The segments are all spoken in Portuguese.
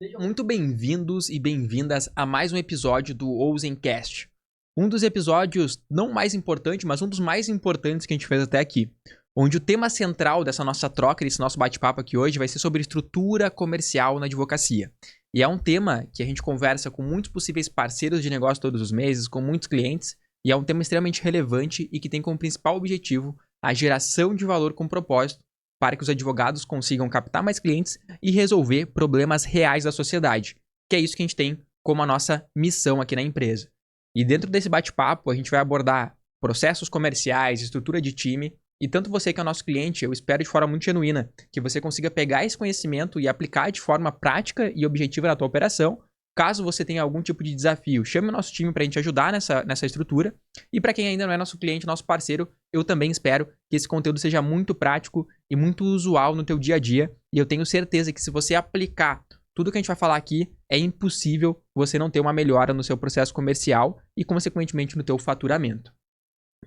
Sejam muito bem-vindos e bem-vindas a mais um episódio do Ouzencast. Um dos episódios, não mais importante, mas um dos mais importantes que a gente fez até aqui. Onde o tema central dessa nossa troca, desse nosso bate-papo aqui hoje, vai ser sobre estrutura comercial na advocacia. E é um tema que a gente conversa com muitos possíveis parceiros de negócio todos os meses, com muitos clientes, e é um tema extremamente relevante e que tem como principal objetivo a geração de valor com propósito, para que os advogados consigam captar mais clientes e resolver problemas reais da sociedade, que é isso que a gente tem como a nossa missão aqui na empresa. E dentro desse bate-papo, a gente vai abordar processos comerciais, estrutura de time, e tanto você que é o nosso cliente, eu espero de forma muito genuína que você consiga pegar esse conhecimento e aplicar de forma prática e objetiva na tua operação. Caso você tenha algum tipo de desafio, chame o nosso time para a gente ajudar nessa estrutura. E para quem ainda não é nosso cliente, nosso parceiro, eu também espero que esse conteúdo seja muito prático e muito usual no teu dia a dia. E eu tenho certeza que se você aplicar tudo que a gente vai falar aqui, é impossível você não ter uma melhora no seu processo comercial e, consequentemente, no teu faturamento.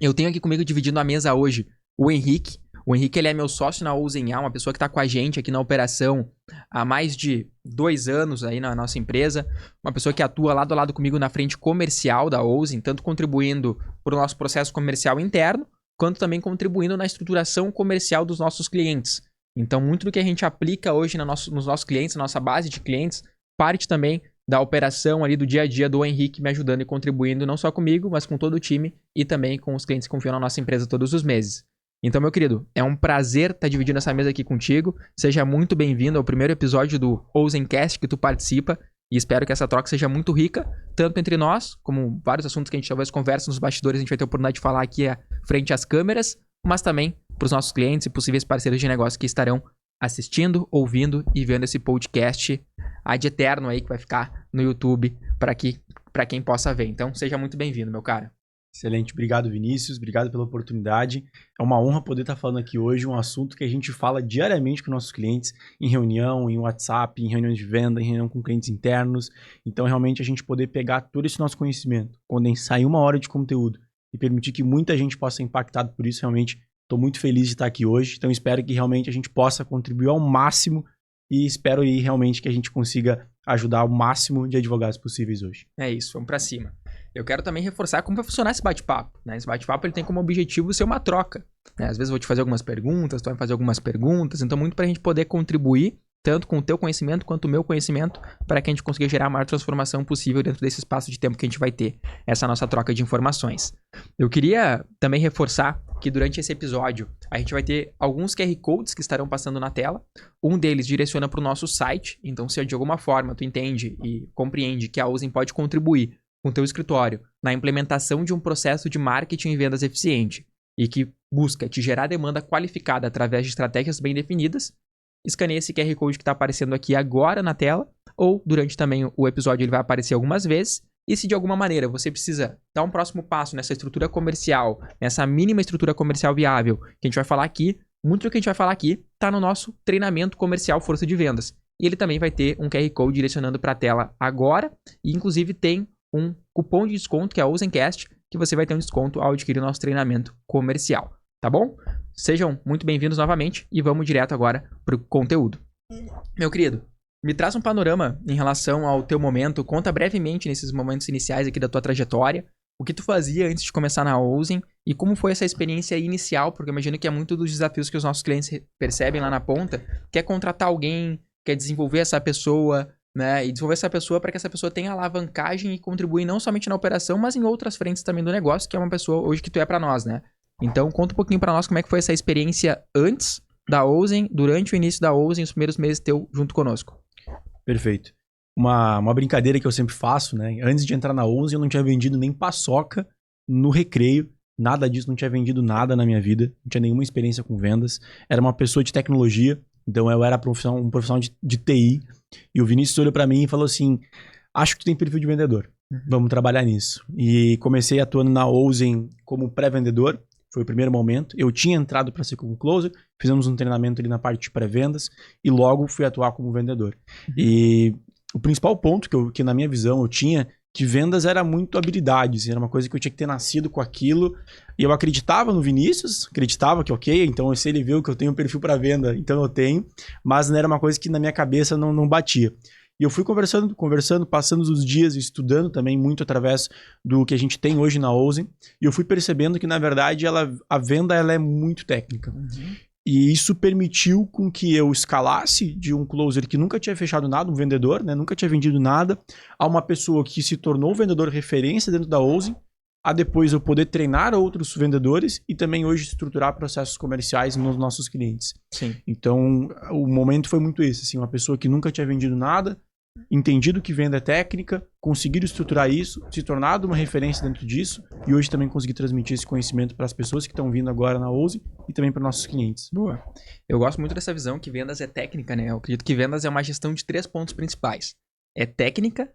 Eu tenho aqui comigo, dividindo a mesa hoje, o Henrique. O Henrique, ele é meu sócio na Ouzen, uma pessoa que está com a gente aqui na operação há mais de 2 anos aí na nossa empresa. Uma pessoa que atua lado a lado comigo na frente comercial da Ouzen, tanto contribuindo para o nosso processo comercial interno, quanto também contribuindo na estruturação comercial dos nossos clientes. Então, muito do que a gente aplica hoje nos nossos clientes, na nossa base de clientes, parte também da operação ali do dia a dia do Henrique me ajudando e contribuindo não só comigo, mas com todo o time e também com os clientes que confiam na nossa empresa todos os meses. Então, meu querido, é um prazer estar dividindo essa mesa aqui contigo. Seja muito bem-vindo ao primeiro episódio do Ouzencast que tu participa e espero que essa troca seja muito rica, tanto entre nós, como vários assuntos que a gente talvez converse nos bastidores, a gente vai ter a oportunidade de falar aqui frente às câmeras, mas também para os nossos clientes e possíveis parceiros de negócio que estarão assistindo, ouvindo e vendo esse podcast ad eterno aí que vai ficar no YouTube para quem possa ver. Então, seja muito bem-vindo, meu cara. Excelente, obrigado Vinícius, obrigado pela oportunidade. É uma honra poder estar falando aqui hoje um assunto que a gente fala diariamente com nossos clientes, em reunião, em WhatsApp, em reuniões de venda, em reunião com clientes internos. Então, realmente, a gente poder pegar todo esse nosso conhecimento, condensar em 1 hora de conteúdo e permitir que muita gente possa ser impactada por isso, realmente, estou muito feliz de estar aqui hoje. Então, espero que realmente a gente possa contribuir ao máximo e espero aí realmente que a gente consiga ajudar o máximo de advogados possíveis hoje. É isso, vamos para cima. Eu quero também reforçar como vai funcionar esse bate-papo, né? Esse bate-papo ele tem como objetivo ser uma troca, né? Às vezes eu vou te fazer algumas perguntas, tu vai me fazer algumas perguntas, então muito para a gente poder contribuir, tanto com o teu conhecimento quanto o meu conhecimento, para que a gente consiga gerar a maior transformação possível dentro desse espaço de tempo que a gente vai ter essa nossa troca de informações. Eu queria também reforçar que durante esse episódio a gente vai ter alguns QR Codes que estarão passando na tela. Um deles direciona para o nosso site, então se de alguma forma tu entende e compreende que a Ouzen pode contribuir com o teu escritório na implementação de um processo de marketing e vendas eficiente e que busca te gerar demanda qualificada através de estratégias bem definidas, escaneie esse QR Code que está aparecendo aqui agora na tela, ou durante também o episódio ele vai aparecer algumas vezes. E se de alguma maneira você precisa dar um próximo passo nessa estrutura comercial, nessa mínima estrutura comercial viável que a gente vai falar aqui, muito do que a gente vai falar aqui está no nosso treinamento comercial Força de Vendas. E ele também vai ter um QR Code direcionando para a tela agora, e inclusive tem um cupom de desconto que é Ouzencast, que você vai ter um desconto ao adquirir o nosso treinamento comercial, tá bom? Sejam muito bem-vindos novamente e vamos direto agora pro conteúdo. Meu querido, me traz um panorama em relação ao teu momento, conta brevemente nesses momentos iniciais aqui da tua trajetória, o que tu fazia antes de começar na Ouzen e como foi essa experiência inicial, porque eu imagino que é muito dos desafios que os nossos clientes percebem lá na ponta, que é contratar alguém, quer desenvolver essa pessoa, né, e desenvolver essa pessoa para que essa pessoa tenha alavancagem e contribui não somente na operação, mas em outras frentes também do negócio, que é uma pessoa hoje que tu é para nós, né? Então, conta um pouquinho para nós como é que foi essa experiência antes da Ouzen, durante o início da Ouzen, os primeiros meses teu junto conosco. Perfeito. Uma brincadeira que eu sempre faço, né? Antes de entrar na Ouzen, eu não tinha vendido nem paçoca no recreio, nada disso, não tinha vendido nada na minha vida, não tinha nenhuma experiência com vendas. Era uma pessoa de tecnologia, então eu era um profissional de TI. E o Vinícius olhou para mim e falou assim, acho que tu tem perfil de vendedor, vamos trabalhar nisso. E comecei atuando na Ouzen como pré-vendedor, foi o primeiro momento. Eu tinha entrado para ser como closer, fizemos um treinamento ali na parte de pré-vendas e logo fui atuar como vendedor. E o principal ponto que na minha visão eu tinha, que vendas era muito habilidades, era uma coisa que eu tinha que ter nascido com aquilo. E eu acreditava no Vinícius, acreditava que ok, então se ele viu que eu tenho um perfil para venda, então eu tenho, mas não era uma coisa que na minha cabeça não batia. E eu fui conversando, passando os dias, estudando também muito através do que a gente tem hoje na Ouzen. E eu fui percebendo que, na verdade, a venda ela é muito técnica. E isso permitiu com que eu escalasse de um closer que nunca tinha fechado nada, um vendedor, né? Nunca tinha vendido nada, a uma pessoa que se tornou vendedor referência dentro da Ouzen, a depois eu poder treinar outros vendedores e também hoje estruturar processos comerciais nos nossos clientes. Sim. Então, o momento foi muito esse, assim, uma pessoa que nunca tinha vendido nada, entendido que venda é técnica, conseguir estruturar isso, se tornar uma referência dentro disso e hoje também conseguir transmitir esse conhecimento para as pessoas que estão vindo agora na Ouzen e também para nossos clientes. Boa. Eu gosto muito dessa visão que vendas é técnica, né? Eu acredito que vendas é uma gestão de 3 pontos principais. É técnica,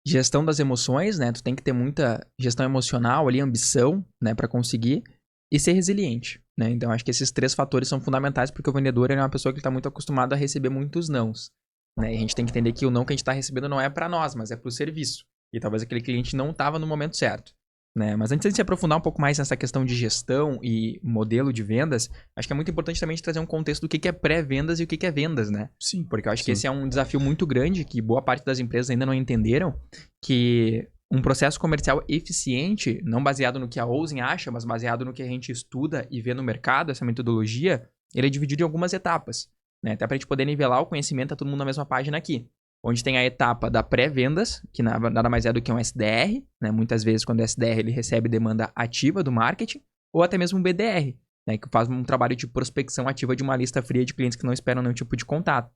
gestão das emoções, né? Tu tem que ter muita gestão emocional ali, ambição, né, para conseguir e ser resiliente, né? Então acho que esses 3 fatores são fundamentais porque o vendedor ele é uma pessoa que está muito acostumado a receber muitos nãos, né? E a gente tem que entender que o não que a gente está recebendo não é para nós, mas é para o serviço. E talvez aquele cliente não estava no momento certo, né? Mas antes de se aprofundar um pouco mais nessa questão de gestão e modelo de vendas, acho que é muito importante também a gente trazer um contexto do que é pré-vendas e o que é vendas, né? Sim. Porque eu acho que esse é um desafio muito grande que boa parte das empresas ainda não entenderam, que um processo comercial eficiente, não baseado no que a Ouzen acha, mas baseado no que a gente estuda e vê no mercado, essa metodologia, ele é dividido em algumas etapas, né? Até pra gente poder nivelar o conhecimento, tá todo mundo na mesma página aqui. Onde tem a etapa da pré-vendas, que nada mais é do que um SDR, né? Muitas vezes, quando o SDR ele recebe demanda ativa do marketing, ou até mesmo um BDR, né? Que faz um trabalho de prospecção ativa de uma lista fria de clientes que não esperam nenhum tipo de contato.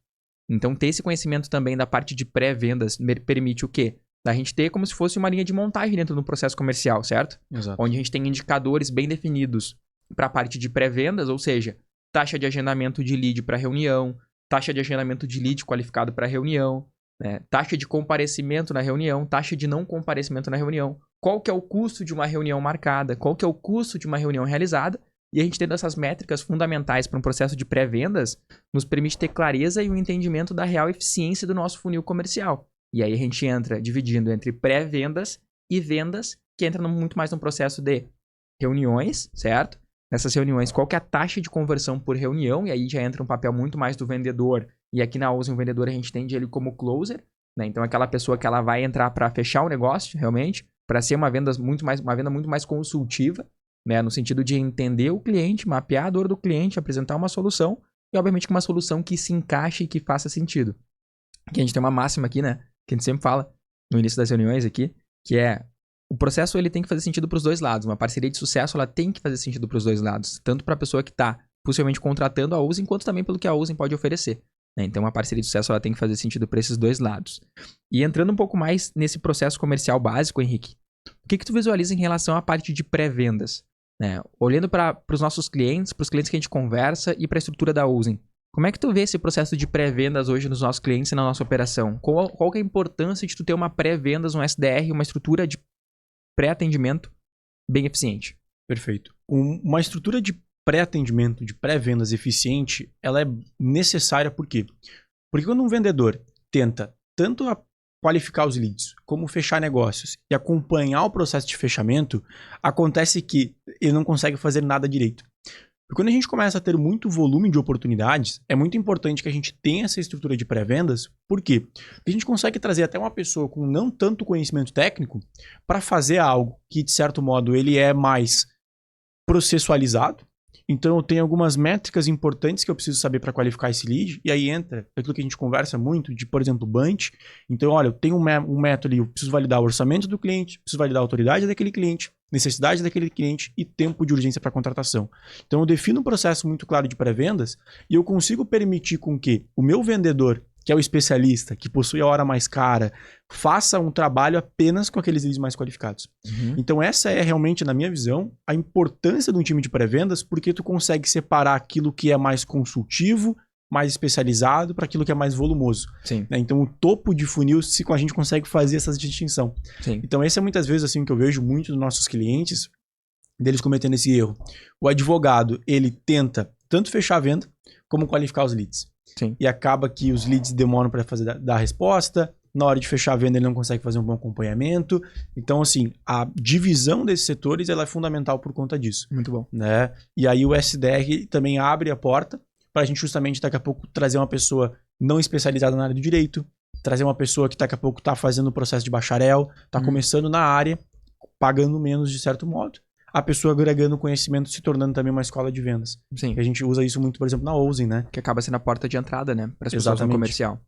Então, ter esse conhecimento também da parte de pré-vendas permite o quê? Da gente ter como se fosse uma linha de montagem dentro do processo comercial, certo? Exato. Onde a gente tem indicadores bem definidos para a parte de pré-vendas, ou seja, taxa de agendamento de lead para reunião, taxa de agendamento de lead qualificado para reunião, né? Taxa de comparecimento na reunião, taxa de não comparecimento na reunião, qual que é o custo de uma reunião marcada, qual que é o custo de uma reunião realizada, e a gente tendo essas métricas fundamentais para um processo de pré-vendas, nos permite ter clareza e um entendimento da real eficiência do nosso funil comercial. E aí a gente entra dividindo entre pré-vendas e vendas, que entra muito mais no processo de reuniões, certo? Nessas reuniões, qual que é a taxa de conversão por reunião, e aí já entra um papel muito mais do vendedor. E aqui na Ouzen, o vendedor, a gente entende ele como closer, né? Então, aquela pessoa que ela vai entrar para fechar o negócio, realmente, para ser uma venda muito mais consultiva, né? No sentido de entender o cliente, mapear a dor do cliente, apresentar uma solução, e obviamente uma solução que se encaixe e que faça sentido. Aqui a gente tem uma máxima aqui, né? Que a gente sempre fala no início das reuniões aqui, que é o processo ele tem que fazer sentido para os dois lados. Uma parceria de sucesso ela tem que fazer sentido para os dois lados, tanto para a pessoa que está possivelmente contratando a Ouzen, quanto também pelo que a Ouzen pode oferecer, né? Então, uma parceria de sucesso ela tem que fazer sentido para esses dois lados. E entrando um pouco mais nesse processo comercial básico, Henrique, o que tu visualiza em relação à parte de pré-vendas, né? Olhando para os nossos clientes, para os clientes que a gente conversa e para a estrutura da Ouzen, como é que tu vê esse processo de pré-vendas hoje nos nossos clientes e na nossa operação? Qual que é a importância de tu ter uma pré-vendas, um SDR, uma estrutura de pré-atendimento bem eficiente? Perfeito. Uma estrutura de pré-atendimento, de pré-vendas eficiente, ela é necessária por quê? Porque quando um vendedor tenta tanto qualificar os leads, como fechar negócios e acompanhar o processo de fechamento, acontece que ele não consegue fazer nada direito. E quando a gente começa a ter muito volume de oportunidades, é muito importante que a gente tenha essa estrutura de pré-vendas. Por quê? Porque a gente consegue trazer até uma pessoa com não tanto conhecimento técnico para fazer algo que, de certo modo, ele é mais processualizado. Então, eu tenho algumas métricas importantes que eu preciso saber para qualificar esse lead. E aí entra aquilo que a gente conversa muito, de, por exemplo, Bunch. Então, olha, eu tenho um método ali, eu preciso validar o orçamento do cliente, preciso validar a autoridade daquele cliente, necessidade daquele cliente e tempo de urgência para contratação. Então, eu defino um processo muito claro de pré-vendas e eu consigo permitir com que o meu vendedor, que é o especialista, que possui a hora mais cara, faça um trabalho apenas com aqueles leads mais qualificados. Então essa é realmente, na minha visão, a importância de um time de pré-vendas, porque tu consegue separar aquilo que é mais consultivo, mais especializado, para aquilo que é mais volumoso. Sim. Né? Então o topo de funil, se a gente consegue fazer essa distinção. Sim. Então esse é muitas vezes assim que eu vejo muito dos nossos clientes, deles cometendo esse erro. O advogado, ele tenta tanto fechar a venda, como qualificar os leads. Sim. E acaba que os leads demoram para dar a resposta, na hora de fechar a venda ele não consegue fazer um bom acompanhamento. Então, assim, a divisão desses setores ela é fundamental por conta disso. Muito bom. Né? E aí o SDR também abre a porta para a gente justamente daqui a pouco trazer uma pessoa não especializada na área do direito, trazer uma pessoa que daqui a pouco tá fazendo o processo de bacharel, tá começando na área, pagando menos de certo modo. A pessoa agregando conhecimento, se tornando também uma escola de vendas. Sim. E a gente usa isso muito, por exemplo, na Ouzem, né? Que acaba sendo a porta de entrada, né? Para as pessoas no comercial.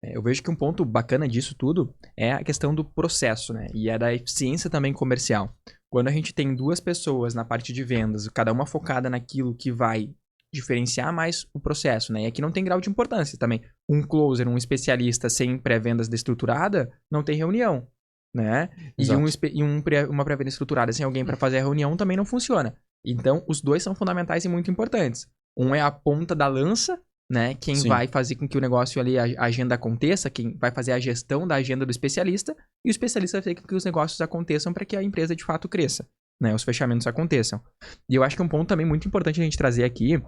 Eu vejo que um ponto bacana disso tudo é a questão do processo, né? E é da eficiência também comercial. Quando a gente tem duas pessoas na parte de vendas, cada uma focada naquilo que vai diferenciar mais o processo, né? E aqui não tem grau de importância também. Um closer, um especialista sem pré-vendas estruturada, não tem reunião, né? Exato. E uma pré-venda estruturada sem alguém para fazer a reunião também não funciona. Então, os dois são fundamentais e muito importantes. Um é a ponta da lança, né? Quem Sim. vai fazer com que o negócio ali, a agenda aconteça, quem vai fazer a gestão da agenda do especialista, e o especialista vai fazer com que os negócios aconteçam para que a empresa de fato cresça, né? Os fechamentos aconteçam. E eu acho que um ponto também muito importante a gente trazer aqui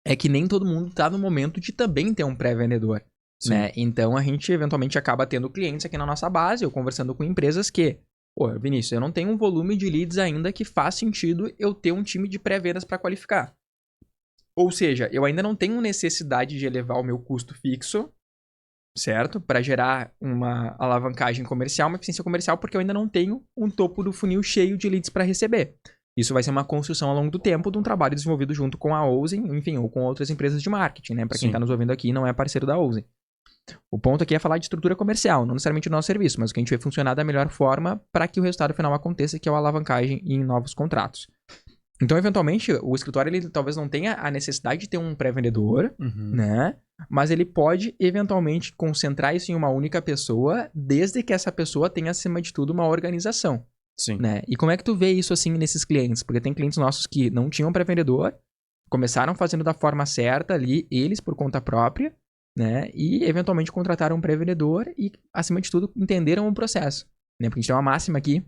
é que nem todo mundo está no momento de também ter um pré-vendedor, né? Então a gente eventualmente acaba tendo clientes aqui na nossa base, ou conversando com empresas que, pô, Vinícius, eu não tenho um volume de leads ainda que faz sentido eu ter um time de pré-vendas para qualificar. Ou seja, eu ainda não tenho necessidade de elevar o meu custo fixo, certo? Para gerar uma alavancagem comercial, uma eficiência comercial, porque eu ainda não tenho um topo do funil cheio de leads para receber. Isso vai ser uma construção ao longo do tempo de um trabalho desenvolvido junto com a Ouzem, enfim, ou com outras empresas de marketing, né? Para quem está nos ouvindo aqui e não é parceiro da Ouzem. O ponto aqui é falar de estrutura comercial, não necessariamente do nosso serviço, mas o que a gente vê funcionar da melhor forma para que o resultado final aconteça, que é a alavancagem em novos contratos. Então, eventualmente, o escritório ele talvez não tenha a necessidade de ter um pré-vendedor, né? Mas ele pode, eventualmente, concentrar isso em uma única pessoa, desde que essa pessoa tenha, acima de tudo, uma organização. Sim. Né? E como é que tu vê isso, assim, nesses clientes? Porque tem clientes nossos que não tinham pré-vendedor, começaram fazendo da forma certa ali, eles por conta própria, né? E, eventualmente, contrataram um pré-vendedor e, acima de tudo, entenderam o processo. Né? Porque a gente tem uma máxima aqui,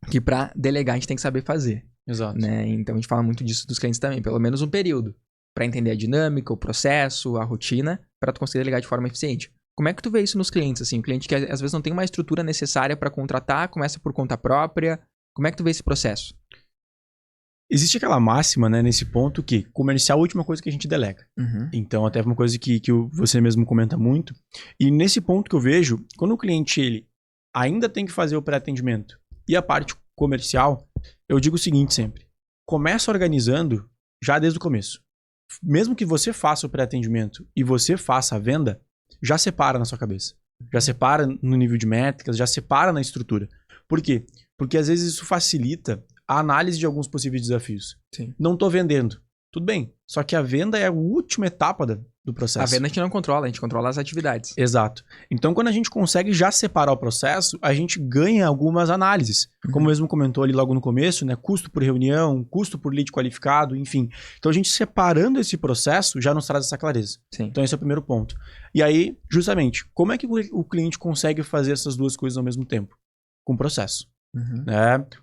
que para delegar a gente tem que saber fazer. Exato. Né? Então a gente fala muito disso dos clientes também, pelo menos um período, para entender a dinâmica, o processo, a rotina, para tu conseguir delegar de forma eficiente. Como é que tu vê isso nos clientes, assim? Um cliente que às vezes não tem uma estrutura necessária para contratar, começa por conta própria. Como é que tu vê esse processo? Existe aquela máxima, né, nesse ponto que comercial é a última coisa que a gente delega. Então, até uma coisa que você mesmo comenta muito. E nesse ponto que eu vejo, quando o cliente ele ainda tem que fazer o pré-atendimento e a parte comercial, eu digo o seguinte sempre. Começa organizando já desde o começo. Mesmo que você faça o pré-atendimento e você faça a venda, já separa na sua cabeça. Já separa no nível de métricas, já separa na estrutura. Por quê? Porque às vezes isso facilita a análise de alguns possíveis desafios. Sim. Não estou vendendo. Tudo bem. Só que a venda é a última etapa do processo. A venda a gente não controla, a gente controla as atividades. Exato. Então, quando a gente consegue já separar o processo, a gente ganha algumas análises. Como mesmo comentou ali logo no começo, né? Custo por reunião, custo por lead qualificado, enfim. Então, a gente separando esse processo já nos traz essa clareza. Sim. Então, esse é o primeiro ponto. E aí, justamente, como é que o cliente consegue fazer essas duas coisas ao mesmo tempo? Com processo.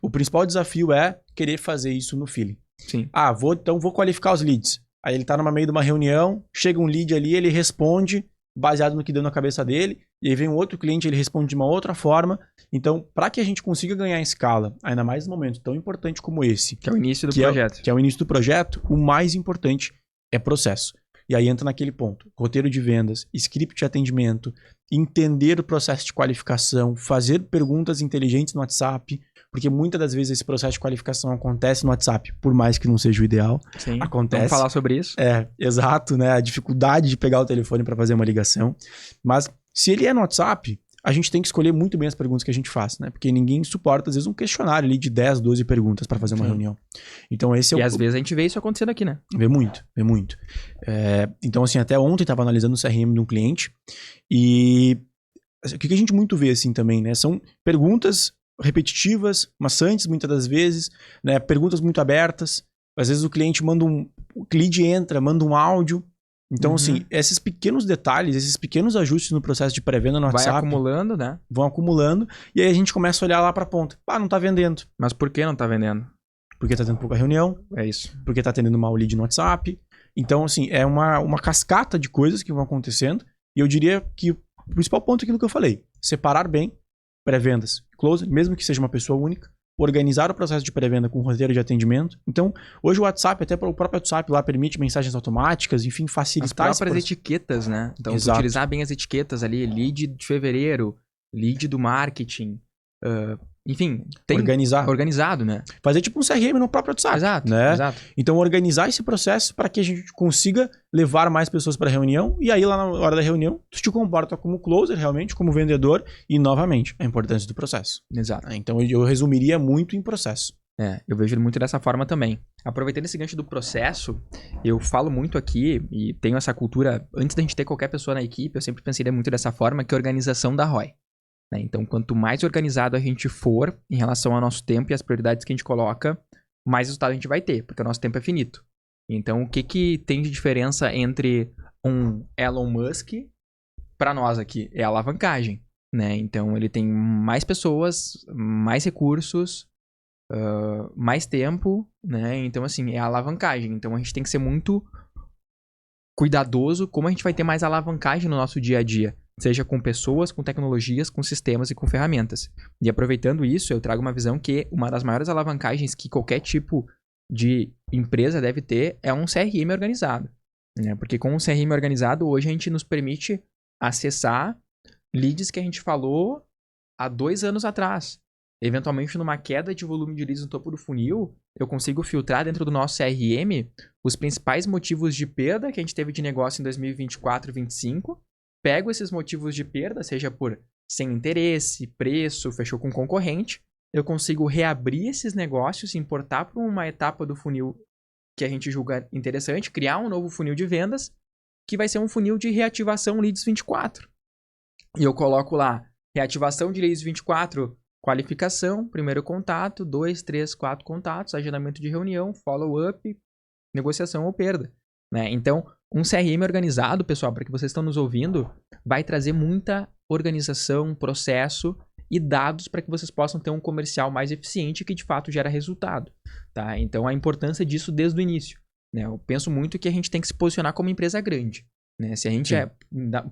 O principal desafio é querer fazer isso no feeling. Sim. Vou qualificar os leads. Aí ele tá no meio de uma reunião, chega um lead ali, ele responde baseado no que deu na cabeça dele, e aí vem um outro cliente, ele responde de uma outra forma. Então, para que a gente consiga ganhar em escala, ainda mais num momento tão importante como esse, que é o início do projeto. Que é o início do projeto, o mais importante é processo. E aí entra naquele ponto, roteiro de vendas, script de atendimento, entender o processo de qualificação, fazer perguntas inteligentes no WhatsApp, porque muitas das vezes esse processo de qualificação acontece no WhatsApp, por mais que não seja o ideal. Sim, acontece. Vamos falar sobre isso? Exato, né? A dificuldade de pegar o telefone para fazer uma ligação. Mas se ele é no WhatsApp, a gente tem que escolher muito bem as perguntas que a gente faz, né? Porque ninguém suporta, às vezes, um questionário ali de 10, 12 perguntas para fazer uma reunião. Então, esse é E às vezes a gente vê isso acontecendo aqui, né? Vê muito. Então, assim, até ontem estava analisando o CRM de um cliente e o que a gente muito vê, assim, também, né? São perguntas repetitivas, maçantes, muitas das vezes, né? Perguntas muito abertas. Às vezes o cliente o lead entra, manda um áudio. Então, assim, esses pequenos detalhes, esses pequenos ajustes no processo de pré-venda no WhatsApp... Vai acumulando, né? Vão acumulando, e aí a gente começa a olhar lá pra ponta. Não tá vendendo. Mas por que não tá vendendo? Porque tá tendo pouca reunião. É isso. Porque tá atendendo mal o lead no WhatsApp. Então, assim, é uma cascata de coisas que vão acontecendo. E eu diria que o principal ponto é aquilo que eu falei. Separar bem pré-vendas, close, mesmo que seja uma pessoa única, organizar o processo de pré-venda com roteiro de atendimento. Então, hoje o WhatsApp, até o próprio WhatsApp lá permite mensagens automáticas, enfim, facilitar as próprias etiquetas, né? Então, utilizar bem as etiquetas ali, lead de fevereiro, lead do marketing, enfim, tem organizado, né? Fazer tipo um CRM no próprio WhatsApp. Exato, né? exato. Então, organizar esse processo para que a gente consiga levar mais pessoas para a reunião e aí lá na hora da reunião, tu te comporta como closer realmente, como vendedor e novamente, a importância do processo. Exato. Então, eu resumiria muito em processo. Eu vejo muito dessa forma também. Aproveitando esse gancho do processo, eu falo muito aqui e tenho essa cultura, antes da gente ter qualquer pessoa na equipe, eu sempre pensei muito dessa forma, que é a organização da ROI. Né? Então, quanto mais organizado a gente for em relação ao nosso tempo e as prioridades que a gente coloca, mais resultado a gente vai ter, porque o nosso tempo é finito. Então, o que tem de diferença entre um Elon Musk para nós aqui? É a alavancagem. Né? Então, ele tem mais pessoas, mais recursos, mais tempo, né? Então, assim, é a alavancagem. Então, a gente tem que ser muito cuidadoso como a gente vai ter mais alavancagem no nosso dia a dia. Seja com pessoas, com tecnologias, com sistemas e com ferramentas. E aproveitando isso, eu trago uma visão que uma das maiores alavancagens que qualquer tipo de empresa deve ter é um CRM organizado. Né? Porque com um CRM organizado, hoje a gente nos permite acessar leads que a gente falou há 2 anos atrás. Eventualmente, numa queda de volume de leads no topo do funil, eu consigo filtrar dentro do nosso CRM os principais motivos de perda que a gente teve de negócio em 2024 e 2025. Pego esses motivos de perda, seja por sem interesse, preço, fechou com concorrente, eu consigo reabrir esses negócios, importar para uma etapa do funil que a gente julga interessante, criar um novo funil de vendas, que vai ser um funil de reativação leads 24. E eu coloco lá, reativação de leads 24, qualificação, primeiro contato, 2, 3, 4 contatos, agendamento de reunião, follow-up, negociação ou perda. Né? Então, um CRM organizado, pessoal, para que vocês estão nos ouvindo, vai trazer muita organização, processo e dados para que vocês possam ter um comercial mais eficiente que de fato gera resultado. Tá? Então, a importância disso desde o início. Né? Eu penso muito que a gente tem que se posicionar como empresa grande. Né? Se a gente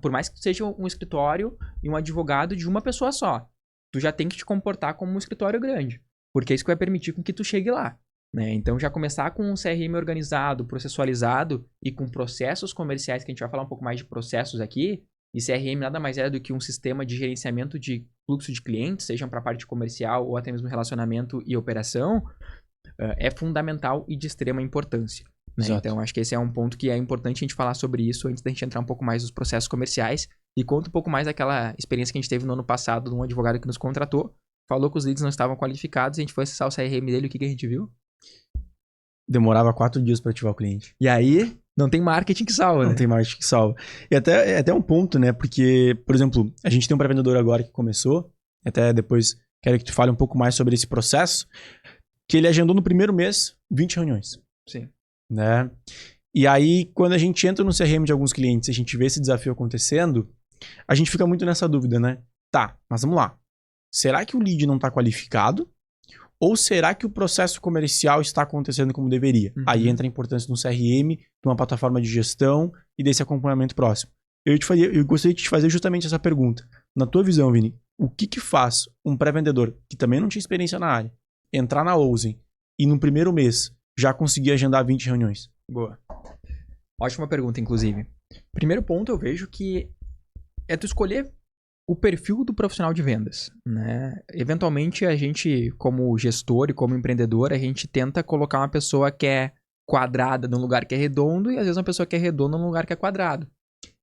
por mais que seja um escritório e um advogado de uma pessoa só, tu já tem que te comportar como um escritório grande, porque é isso que vai permitir com que tu chegue lá. Né? Então, já começar com um CRM organizado, processualizado e com processos comerciais, que a gente vai falar um pouco mais de processos aqui, e CRM nada mais é do que um sistema de gerenciamento de fluxo de clientes, sejam para a parte comercial ou até mesmo relacionamento e operação, é fundamental e de extrema importância. Né? Então, acho que esse é um ponto que é importante a gente falar sobre isso antes da gente entrar um pouco mais nos processos comerciais e conta um pouco mais daquela experiência que a gente teve no ano passado de um advogado que nos contratou, falou que os leads não estavam qualificados, a gente foi acessar o CRM dele, o que a gente viu? Demorava 4 dias para ativar o cliente. E aí, não tem marketing que salva, né? Não tem marketing que salva. E até um ponto, né? Porque, por exemplo, a gente tem um pré-vendedor agora que começou, até depois quero que tu fale um pouco mais sobre esse processo, que ele agendou no primeiro mês 20 reuniões. Sim. Né? E aí, quando a gente entra no CRM de alguns clientes e a gente vê esse desafio acontecendo, a gente fica muito nessa dúvida, né? Tá, mas vamos lá. Será que o lead não está qualificado? Ou será que o processo comercial está acontecendo como deveria? Uhum. Aí entra a importância de um CRM, de uma plataforma de gestão e desse acompanhamento próximo. Eu gostaria de te fazer justamente essa pergunta. Na tua visão, Vini, o que faz um pré-vendedor que também não tinha experiência na área, entrar na Ouzen e no primeiro mês já conseguir agendar 20 reuniões? Boa. Ótima pergunta, inclusive. Primeiro ponto, eu vejo que é tu escolher o perfil do profissional de vendas, né? Eventualmente, a gente, como gestor e como empreendedor, a gente tenta colocar uma pessoa que é quadrada num lugar que é redondo e, às vezes, uma pessoa que é redonda num lugar que é quadrado.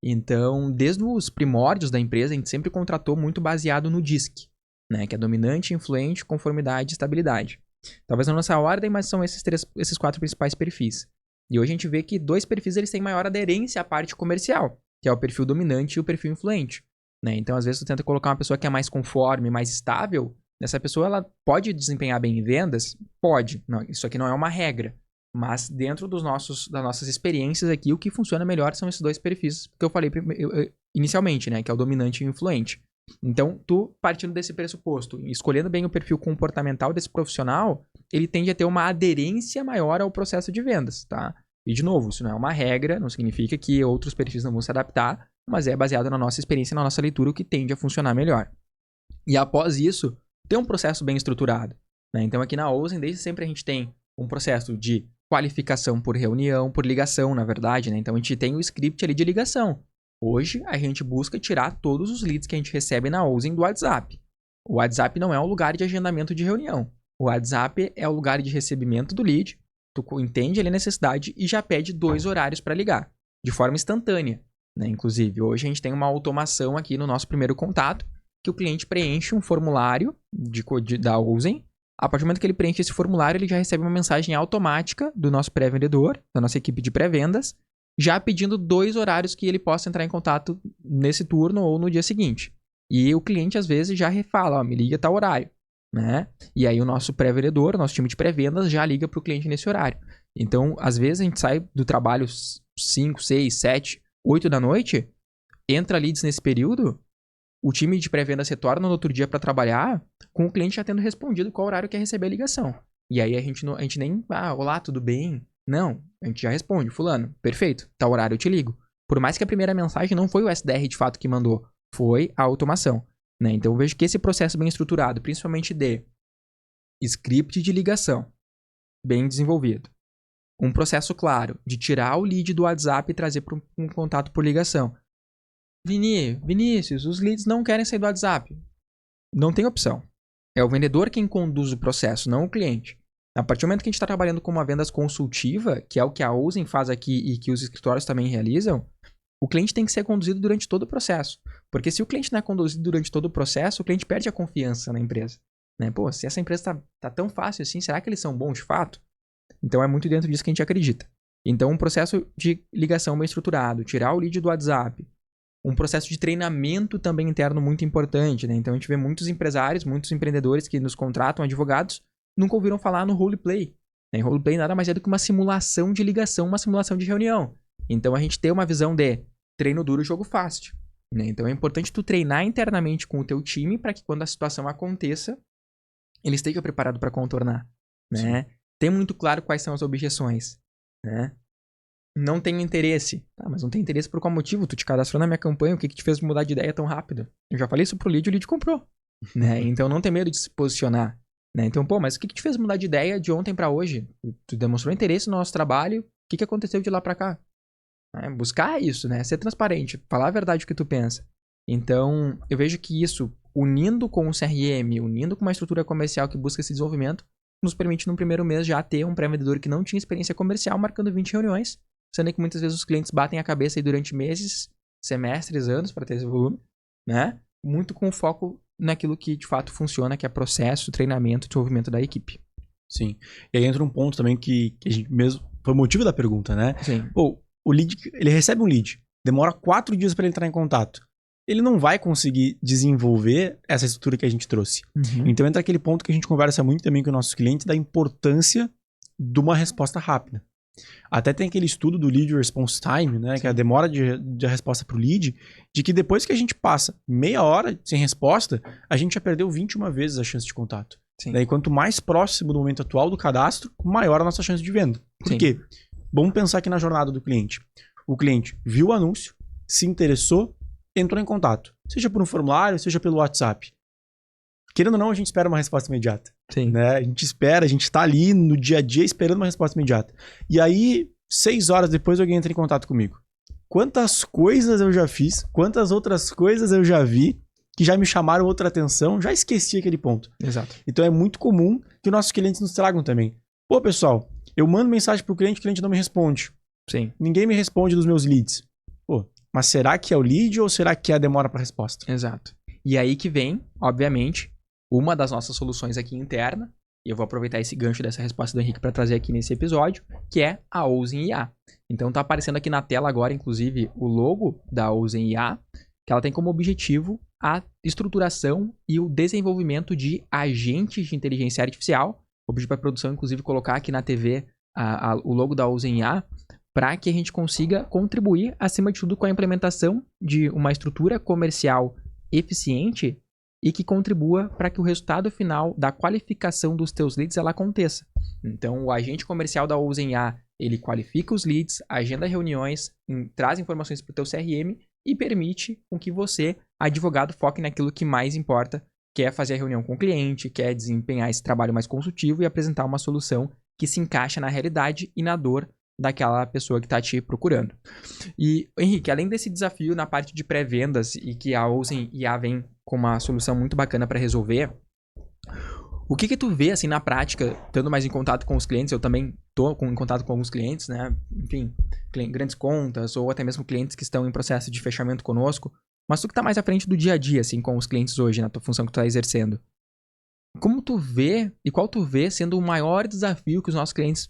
Então, desde os primórdios da empresa, a gente sempre contratou muito baseado no DISC, né? Que é dominante, influente, conformidade e estabilidade. Talvez na nossa ordem, mas são esses 4 principais perfis. E hoje a gente vê que 2 perfis eles têm maior aderência à parte comercial, que é o perfil dominante e o perfil influente. Né? Então, às vezes, tu tenta colocar uma pessoa que é mais conforme, mais estável. Essa pessoa ela pode desempenhar bem em vendas? Pode. Não, isso aqui não é uma regra. Mas dentro das nossas experiências aqui, o que funciona melhor são esses 2 perfis que eu falei inicialmente, né? Que é o dominante e o influente. Então, tu partindo desse pressuposto, escolhendo bem o perfil comportamental desse profissional, ele tende a ter uma aderência maior ao processo de vendas, tá? E, de novo, isso não é uma regra, não significa que outros perfis não vão se adaptar, mas é baseado na nossa experiência, na nossa leitura, o que tende a funcionar melhor. E após isso, ter um processo bem estruturado. né? Então aqui na Ouzen, desde sempre a gente tem um processo de qualificação por reunião, por ligação, na verdade, né? Então a gente tem o script ali de ligação. Hoje a gente busca tirar todos os leads que a gente recebe na Ouzen do WhatsApp. O WhatsApp não é um lugar de agendamento de reunião. O WhatsApp é o lugar de recebimento do lead. Tu entende ali a necessidade e já pede 2 horários para ligar, de forma instantânea, né? Inclusive, hoje a gente tem uma automação aqui no nosso primeiro contato, que o cliente preenche um formulário da Ouzen. A partir do momento que ele preenche esse formulário, ele já recebe uma mensagem automática do nosso pré-vendedor, da nossa equipe de pré-vendas, já pedindo 2 horários que ele possa entrar em contato nesse turno ou no dia seguinte. E o cliente, às vezes, já refala, ó, me liga tal horário, né? E aí o nosso pré-vendedor, nosso time de pré-vendas, já liga para o cliente nesse horário. Então, às vezes, a gente sai do trabalho 5, 6, 7, 8 da noite, entra leads nesse período, o time de pré-vendas retorna no outro dia para trabalhar, com o cliente já tendo respondido qual horário quer receber a ligação. E aí a gente nem, olá, tudo bem? Não, a gente já responde, fulano, perfeito, tal horário eu te ligo. Por mais que a primeira mensagem não foi o SDR de fato que mandou, foi a automação, né? Então eu vejo que esse processo bem estruturado, principalmente de script de ligação, bem desenvolvido. Um processo claro de tirar o lead do WhatsApp e trazer para um contato por ligação. Vinícius, os leads não querem sair do WhatsApp. Não tem opção. É o vendedor quem conduz o processo, não o cliente. A partir do momento que a gente está trabalhando com uma vendas consultiva, que é o que a Ouzen faz aqui e que os escritórios também realizam, o cliente tem que ser conduzido durante todo o processo. Porque se o cliente não é conduzido durante todo o processo, o cliente perde a confiança na empresa, né? Pô, se essa empresa tá tão fácil assim, será que eles são bons de fato? Então é muito dentro disso que a gente acredita. Então um processo de ligação bem estruturado, tirar o lead do WhatsApp, um processo de treinamento também interno muito importante, né? Então a gente vê muitos empresários, muitos empreendedores que nos contratam, advogados, nunca ouviram falar no roleplay. Né? Roleplay nada mais é do que uma simulação de ligação, uma simulação de reunião. Então a gente tem uma visão de treino duro, jogo fácil. Né? Então é importante tu treinar internamente com o teu time para que quando a situação aconteça, ele esteja preparado para contornar. Né? Tem muito claro quais são as objeções. Né? Não tenho interesse. Tá, mas não tem interesse por qual motivo? Tu te cadastrou na minha campanha, o que te fez mudar de ideia tão rápido? Eu já falei isso pro lead, o lead comprou. Né? Então não tem medo de se posicionar. Né? Então, pô, mas o que te fez mudar de ideia de ontem pra hoje? Tu demonstrou interesse no nosso trabalho, o que aconteceu de lá pra cá? Buscar isso, né? Ser transparente, falar a verdade o que tu pensa. Então, eu vejo que isso, unindo com o CRM, unindo com uma estrutura comercial que busca esse desenvolvimento, nos permite no primeiro mês já ter um pré-vendedor que não tinha experiência comercial marcando 20 reuniões, sendo que muitas vezes os clientes batem a cabeça aí durante meses, semestres, anos para ter esse volume, né? Muito com foco naquilo que de fato funciona, que é processo, treinamento, desenvolvimento da equipe. Sim. E aí entra um ponto também que a gente mesmo... Foi o motivo da pergunta, né? Sim. Pô, o lead, ele recebe um lead, demora 4 dias para ele entrar em contato. Ele não vai conseguir desenvolver essa estrutura que a gente trouxe. Uhum. Então entra aquele ponto que a gente conversa muito também com os nossos clientes da importância de uma resposta rápida. Até tem aquele estudo do lead response time, né? Sim. Que é a demora de resposta para o lead, de que depois que a gente passa meia hora sem resposta, a gente já perdeu 21 vezes a chance de contato. Sim. Daí quanto mais próximo do momento atual do cadastro, maior a nossa chance de venda. Por quê? Vamos pensar aqui na jornada do cliente. O cliente viu o anúncio, se interessou, entrou em contato. Seja por um formulário, seja pelo WhatsApp. Querendo ou não, a gente espera uma resposta imediata. Sim. Né? A gente espera, a gente tá ali no dia a dia esperando uma resposta imediata. E aí, 6 horas depois, alguém entra em contato comigo. Quantas coisas eu já fiz, quantas outras coisas eu já vi que já me chamaram outra atenção, já esqueci aquele ponto. Exato. Então é muito comum que nossos clientes nos tragam também. Pô, pessoal, eu mando mensagem pro cliente, o cliente não me responde. Sim. Ninguém me responde dos meus leads. Pô, mas será que é o lead ou será que é a demora para resposta? Exato. E aí que vem, obviamente, uma das nossas soluções aqui interna, e eu vou aproveitar esse gancho dessa resposta do Henrique para trazer aqui nesse episódio, que é a Ouzen IA. Então tá aparecendo aqui na tela agora, inclusive, o logo da Ouzen IA, que ela tem como objetivo a estruturação e o desenvolvimento de agentes de inteligência artificial. Vou pedir para a produção, inclusive, colocar aqui na TV o logo da Ouzen IA, para que a gente consiga contribuir, acima de tudo, com a implementação de uma estrutura comercial eficiente e que contribua para que o resultado final da qualificação dos teus leads ela aconteça. Então, o agente comercial da Ouzen IA, ele qualifica os leads, agenda reuniões, traz informações para o teu CRM e permite com que você, advogado, foque naquilo que mais importa, quer fazer a reunião com o cliente, quer desempenhar esse trabalho mais consultivo e apresentar uma solução que se encaixa na realidade e na dor daquela pessoa que está te procurando. E, Henrique, além desse desafio na parte de pré-vendas e que a Ouzen IA vem com uma solução muito bacana para resolver, o que tu vê, assim, na prática, estando mais em contato com os clientes? Eu também estou em contato com alguns clientes, né? Enfim, grandes contas ou até mesmo clientes que estão em processo de fechamento conosco. Mas tu que está mais à frente do dia a dia, assim, com os clientes hoje, na tua função que tu está exercendo. Como tu vê e qual tu vê sendo o maior desafio que os nossos clientes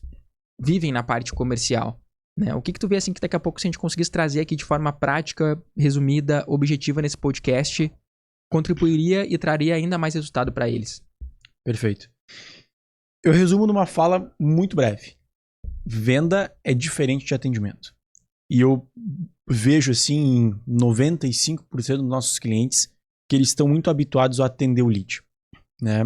vivem na parte comercial? Né? O que tu vê, assim, que daqui a pouco, se a gente conseguisse trazer aqui de forma prática, resumida, objetiva nesse podcast, contribuiria e traria ainda mais resultado para eles? Perfeito. Eu resumo numa fala muito breve. Venda é diferente de atendimento. E eu vejo, assim, em 95% dos nossos clientes que eles estão muito habituados a atender o lead, né?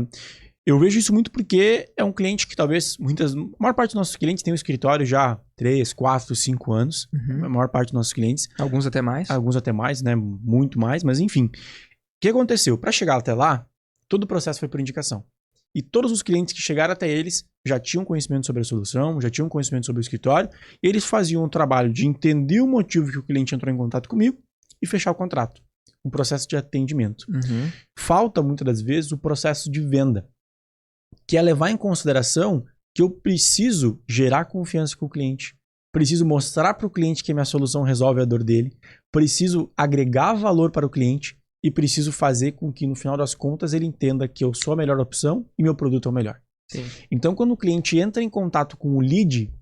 Eu vejo isso muito porque é um cliente que talvez, a maior parte dos nossos clientes tem um escritório já há 3, 4, 5 anos. A maior parte dos nossos clientes. Alguns até mais, né? Muito mais, mas enfim. O que aconteceu? Para chegar até lá, todo o processo foi por indicação. E todos os clientes que chegaram até eles já tinham conhecimento sobre a solução, já tinham conhecimento sobre o escritório, e eles faziam o trabalho de entender o motivo que o cliente entrou em contato comigo e fechar o contrato. Um processo de atendimento. Falta, muitas das vezes, o processo de venda, que é levar em consideração que eu preciso gerar confiança com o cliente, preciso mostrar para o cliente que a minha solução resolve a dor dele, preciso agregar valor para o cliente, e preciso fazer com que, no final das contas, ele entenda que eu sou a melhor opção e meu produto é o melhor. Sim. Então, quando o cliente entra em contato com o lead,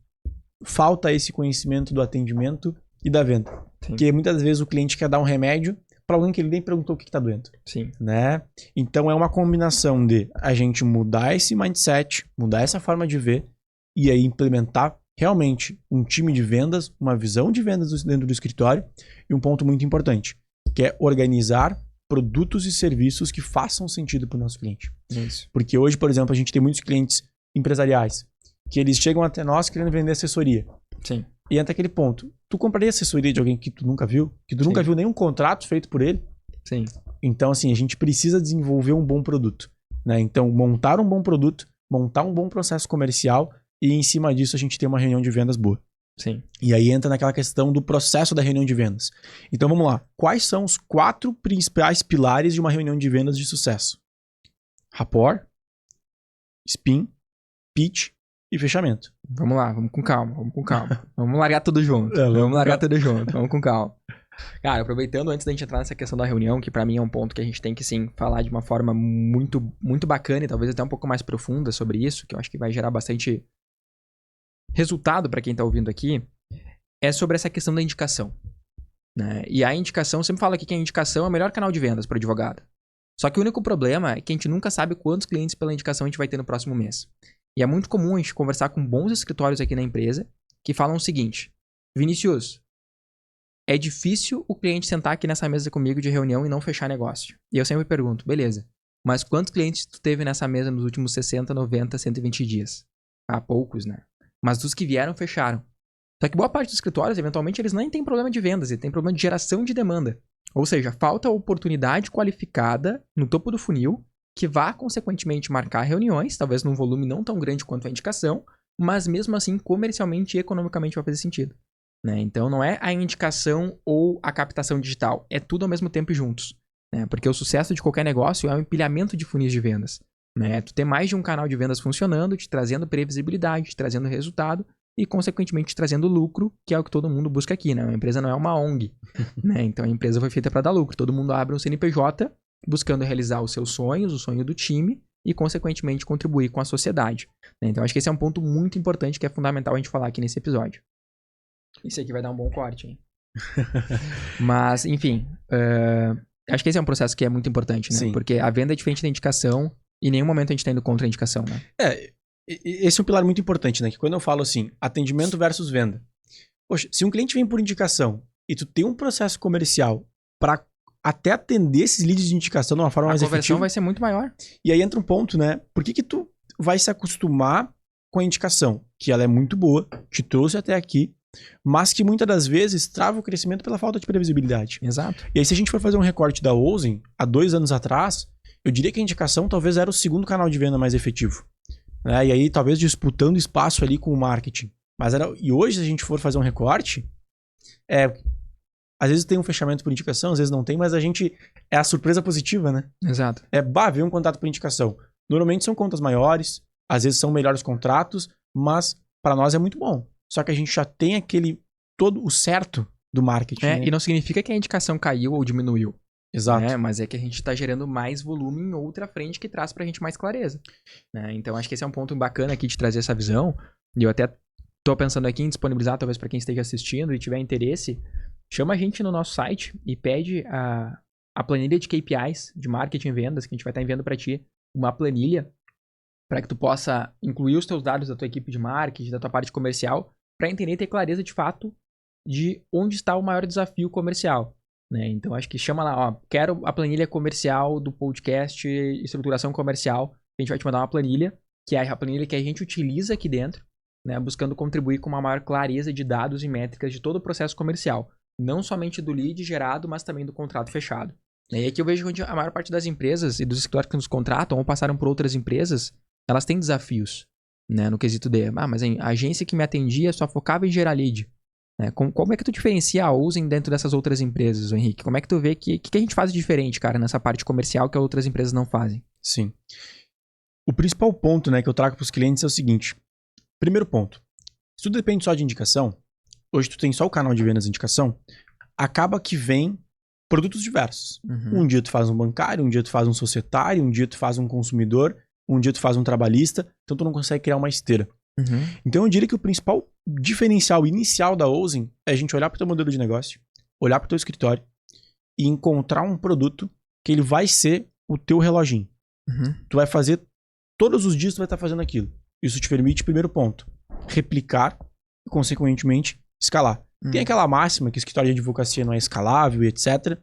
falta esse conhecimento do atendimento e da venda. Sim. Porque muitas vezes o cliente quer dar um remédio para alguém que ele nem perguntou o que está doendo. Sim. Né? Então, é uma combinação de a gente mudar esse mindset, mudar essa forma de ver e aí implementar realmente um time de vendas, uma visão de vendas dentro do escritório e um ponto muito importante, que é organizar produtos e serviços que façam sentido para o nosso cliente. Isso. Porque hoje, por exemplo, a gente tem muitos clientes empresariais que eles chegam até nós querendo vender assessoria. Sim. E entra aquele ponto. Tu compraria assessoria de alguém que tu nunca viu? Que tu nunca viu nenhum contrato feito por ele? Sim. Então, assim, a gente precisa desenvolver um bom produto, né? Então, montar um bom produto, montar um bom processo comercial e, em cima disso, a gente ter uma reunião de vendas boa. Sim. E aí entra naquela questão do processo da reunião de vendas. Então vamos lá. Quais são os 4 principais pilares de uma reunião de vendas de sucesso? Rapport, spin, pitch e fechamento. Vamos lá, vamos com calma. Vamos largar tudo junto. Vamos com calma. Cara, aproveitando antes da gente entrar nessa questão da reunião, que pra mim é um ponto que a gente tem que sim falar de uma forma muito, muito bacana e talvez até um pouco mais profunda sobre isso, que eu acho que vai gerar bastante resultado para quem está ouvindo aqui, é sobre essa questão da indicação. Né? E a indicação, eu sempre falo aqui que a indicação é o melhor canal de vendas para o advogado. Só que o único problema é que a gente nunca sabe quantos clientes pela indicação a gente vai ter no próximo mês. E é muito comum a gente conversar com bons escritórios aqui na empresa que falam o seguinte: Vinícius, é difícil o cliente sentar aqui nessa mesa comigo de reunião e não fechar negócio. E eu sempre pergunto, beleza, mas quantos clientes tu teve nessa mesa nos últimos 60, 90, 120 dias? Ah, poucos, né? Mas dos que vieram, fecharam. Só que boa parte dos escritórios, eventualmente, eles nem têm problema de vendas, eles têm problema de geração de demanda. Ou seja, falta oportunidade qualificada no topo do funil, que vá, consequentemente, marcar reuniões, talvez num volume não tão grande quanto a indicação, mas mesmo assim, comercialmente e economicamente vai fazer sentido. Né? Então, não é a indicação ou a captação digital, é tudo ao mesmo tempo e juntos. Né? Porque o sucesso de qualquer negócio é o empilhamento de funis de vendas. Né? Tu ter mais de um canal de vendas funcionando, te trazendo previsibilidade, te trazendo resultado e, consequentemente, te trazendo lucro, que é o que todo mundo busca aqui. Né? A empresa não é uma ONG. Né? Então, a empresa foi feita para dar lucro. Todo mundo abre um CNPJ buscando realizar os seus sonhos, o sonho do time e, consequentemente, contribuir com a sociedade. Né? Então, acho que esse é um ponto muito importante que é fundamental a gente falar aqui nesse episódio. Isso aqui vai dar um bom corte, hein? Mas, enfim, acho que esse é um processo que é muito importante, né? Sim. Porque a venda é diferente da indicação e em nenhum momento a gente tá indo contra a indicação, né? Esse é um pilar muito importante, né? Que quando eu falo assim, atendimento versus venda. Poxa, se um cliente vem por indicação e tu tem um processo comercial para até atender esses leads de indicação de uma forma mais efetiva, a conversão vai ser muito maior. E aí entra um ponto, né? Por que tu vai se acostumar com a indicação? Que ela é muito boa, te trouxe até aqui, mas que muitas das vezes trava o crescimento pela falta de previsibilidade. Exato. E aí se a gente for fazer um recorte da Ouzen, há 2 anos atrás, eu diria que a indicação talvez era o segundo canal de venda mais efetivo. Né? E aí, talvez disputando espaço ali com o marketing. E hoje, se a gente for fazer um recorte, às vezes tem um fechamento por indicação, às vezes não tem, mas é a surpresa positiva, né? Exato. Veio um contato por indicação. Normalmente são contas maiores, às vezes são melhores contratos, mas para nós é muito bom. Só que a gente já tem todo o certo do marketing. Né? E não significa que a indicação caiu ou diminuiu. Exato. Mas é que a gente está gerando mais volume em outra frente que traz pra gente mais clareza. Né? Então acho que esse é um ponto bacana aqui de trazer essa visão. E eu até tô pensando aqui em disponibilizar, talvez para quem esteja assistindo e tiver interesse, chama a gente no nosso site e pede a planilha de KPIs de marketing e vendas, que a gente vai estar enviando para ti uma planilha para que tu possa incluir os teus dados da tua equipe de marketing, da tua parte comercial, para entender e ter clareza de fato de onde está o maior desafio comercial. Né? Então acho que chama lá, quero a planilha comercial do podcast Estruturação Comercial. A gente vai te mandar uma planilha, que é a planilha que a gente utiliza aqui dentro, né? Buscando contribuir com uma maior clareza de dados e métricas de todo o processo comercial. Não somente do lead gerado, mas também do contrato fechado. E aqui eu vejo que a maior parte das empresas e dos escritórios que nos contratam ou passaram por outras empresas, elas têm desafios, né? No quesito de, mas a agência que me atendia só focava em gerar lead. Né? Como é que tu diferencia a Ouzen dentro dessas outras empresas, Henrique? Como é que tu vê que a gente faz de diferente, cara, nessa parte comercial que outras empresas não fazem? Sim. O principal ponto, né, que eu trago para os clientes é o seguinte. Primeiro ponto. Se tudo depende só de indicação, hoje tu tem só o canal de vendas de indicação, acaba que vem produtos diversos. Uhum. Um dia tu faz um bancário, um dia tu faz um societário, um dia tu faz um consumidor, um dia tu faz um trabalhista, então tu não consegue criar uma esteira. Uhum. Então eu diria que o principal diferencial inicial da Ouzen é a gente olhar para o teu modelo de negócio, olhar para o teu escritório e encontrar um produto que ele vai ser o teu reloginho. Uhum. Tu vai fazer, todos os dias tu vai estar fazendo aquilo. Isso te permite, primeiro ponto, replicar e, consequentemente, escalar. Tem aquela máxima que escritório de advocacia não é escalável e etc.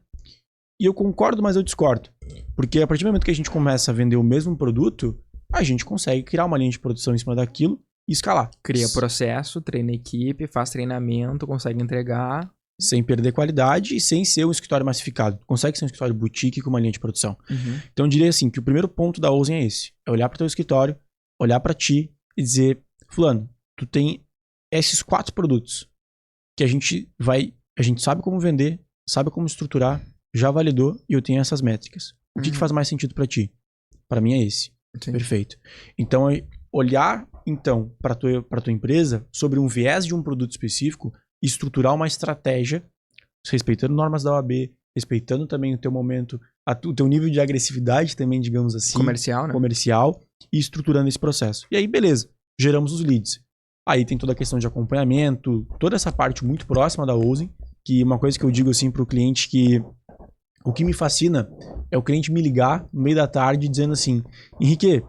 E eu concordo, mas eu discordo. Porque a partir do momento que a gente começa a vender o mesmo produto, a gente consegue criar uma linha de produção em cima daquilo e escalar. Cria processo, treina equipe, faz treinamento, consegue entregar. Sem perder qualidade e sem ser um escritório massificado. Consegue ser um escritório boutique com uma linha de produção. Uhum. Então eu diria assim, que o primeiro ponto da Ouzen é esse. É olhar para o teu escritório, olhar para ti e dizer, fulano, tu tem esses 4 produtos que a gente sabe como vender, sabe como estruturar, já validou e eu tenho essas métricas. O que faz mais sentido para ti? Para mim é esse. Sim. Perfeito. Então, olhar então para tua empresa sobre um viés de um produto específico e estruturar uma estratégia respeitando normas da OAB, respeitando também o teu momento, o teu nível de agressividade também, digamos assim. Comercial, né? Comercial, e estruturando esse processo. E aí, beleza, geramos os leads. Aí tem toda a questão de acompanhamento, toda essa parte muito próxima da Ouzen, que uma coisa que eu digo assim pro cliente que o que me fascina é o cliente me ligar no meio da tarde dizendo assim, Henrique,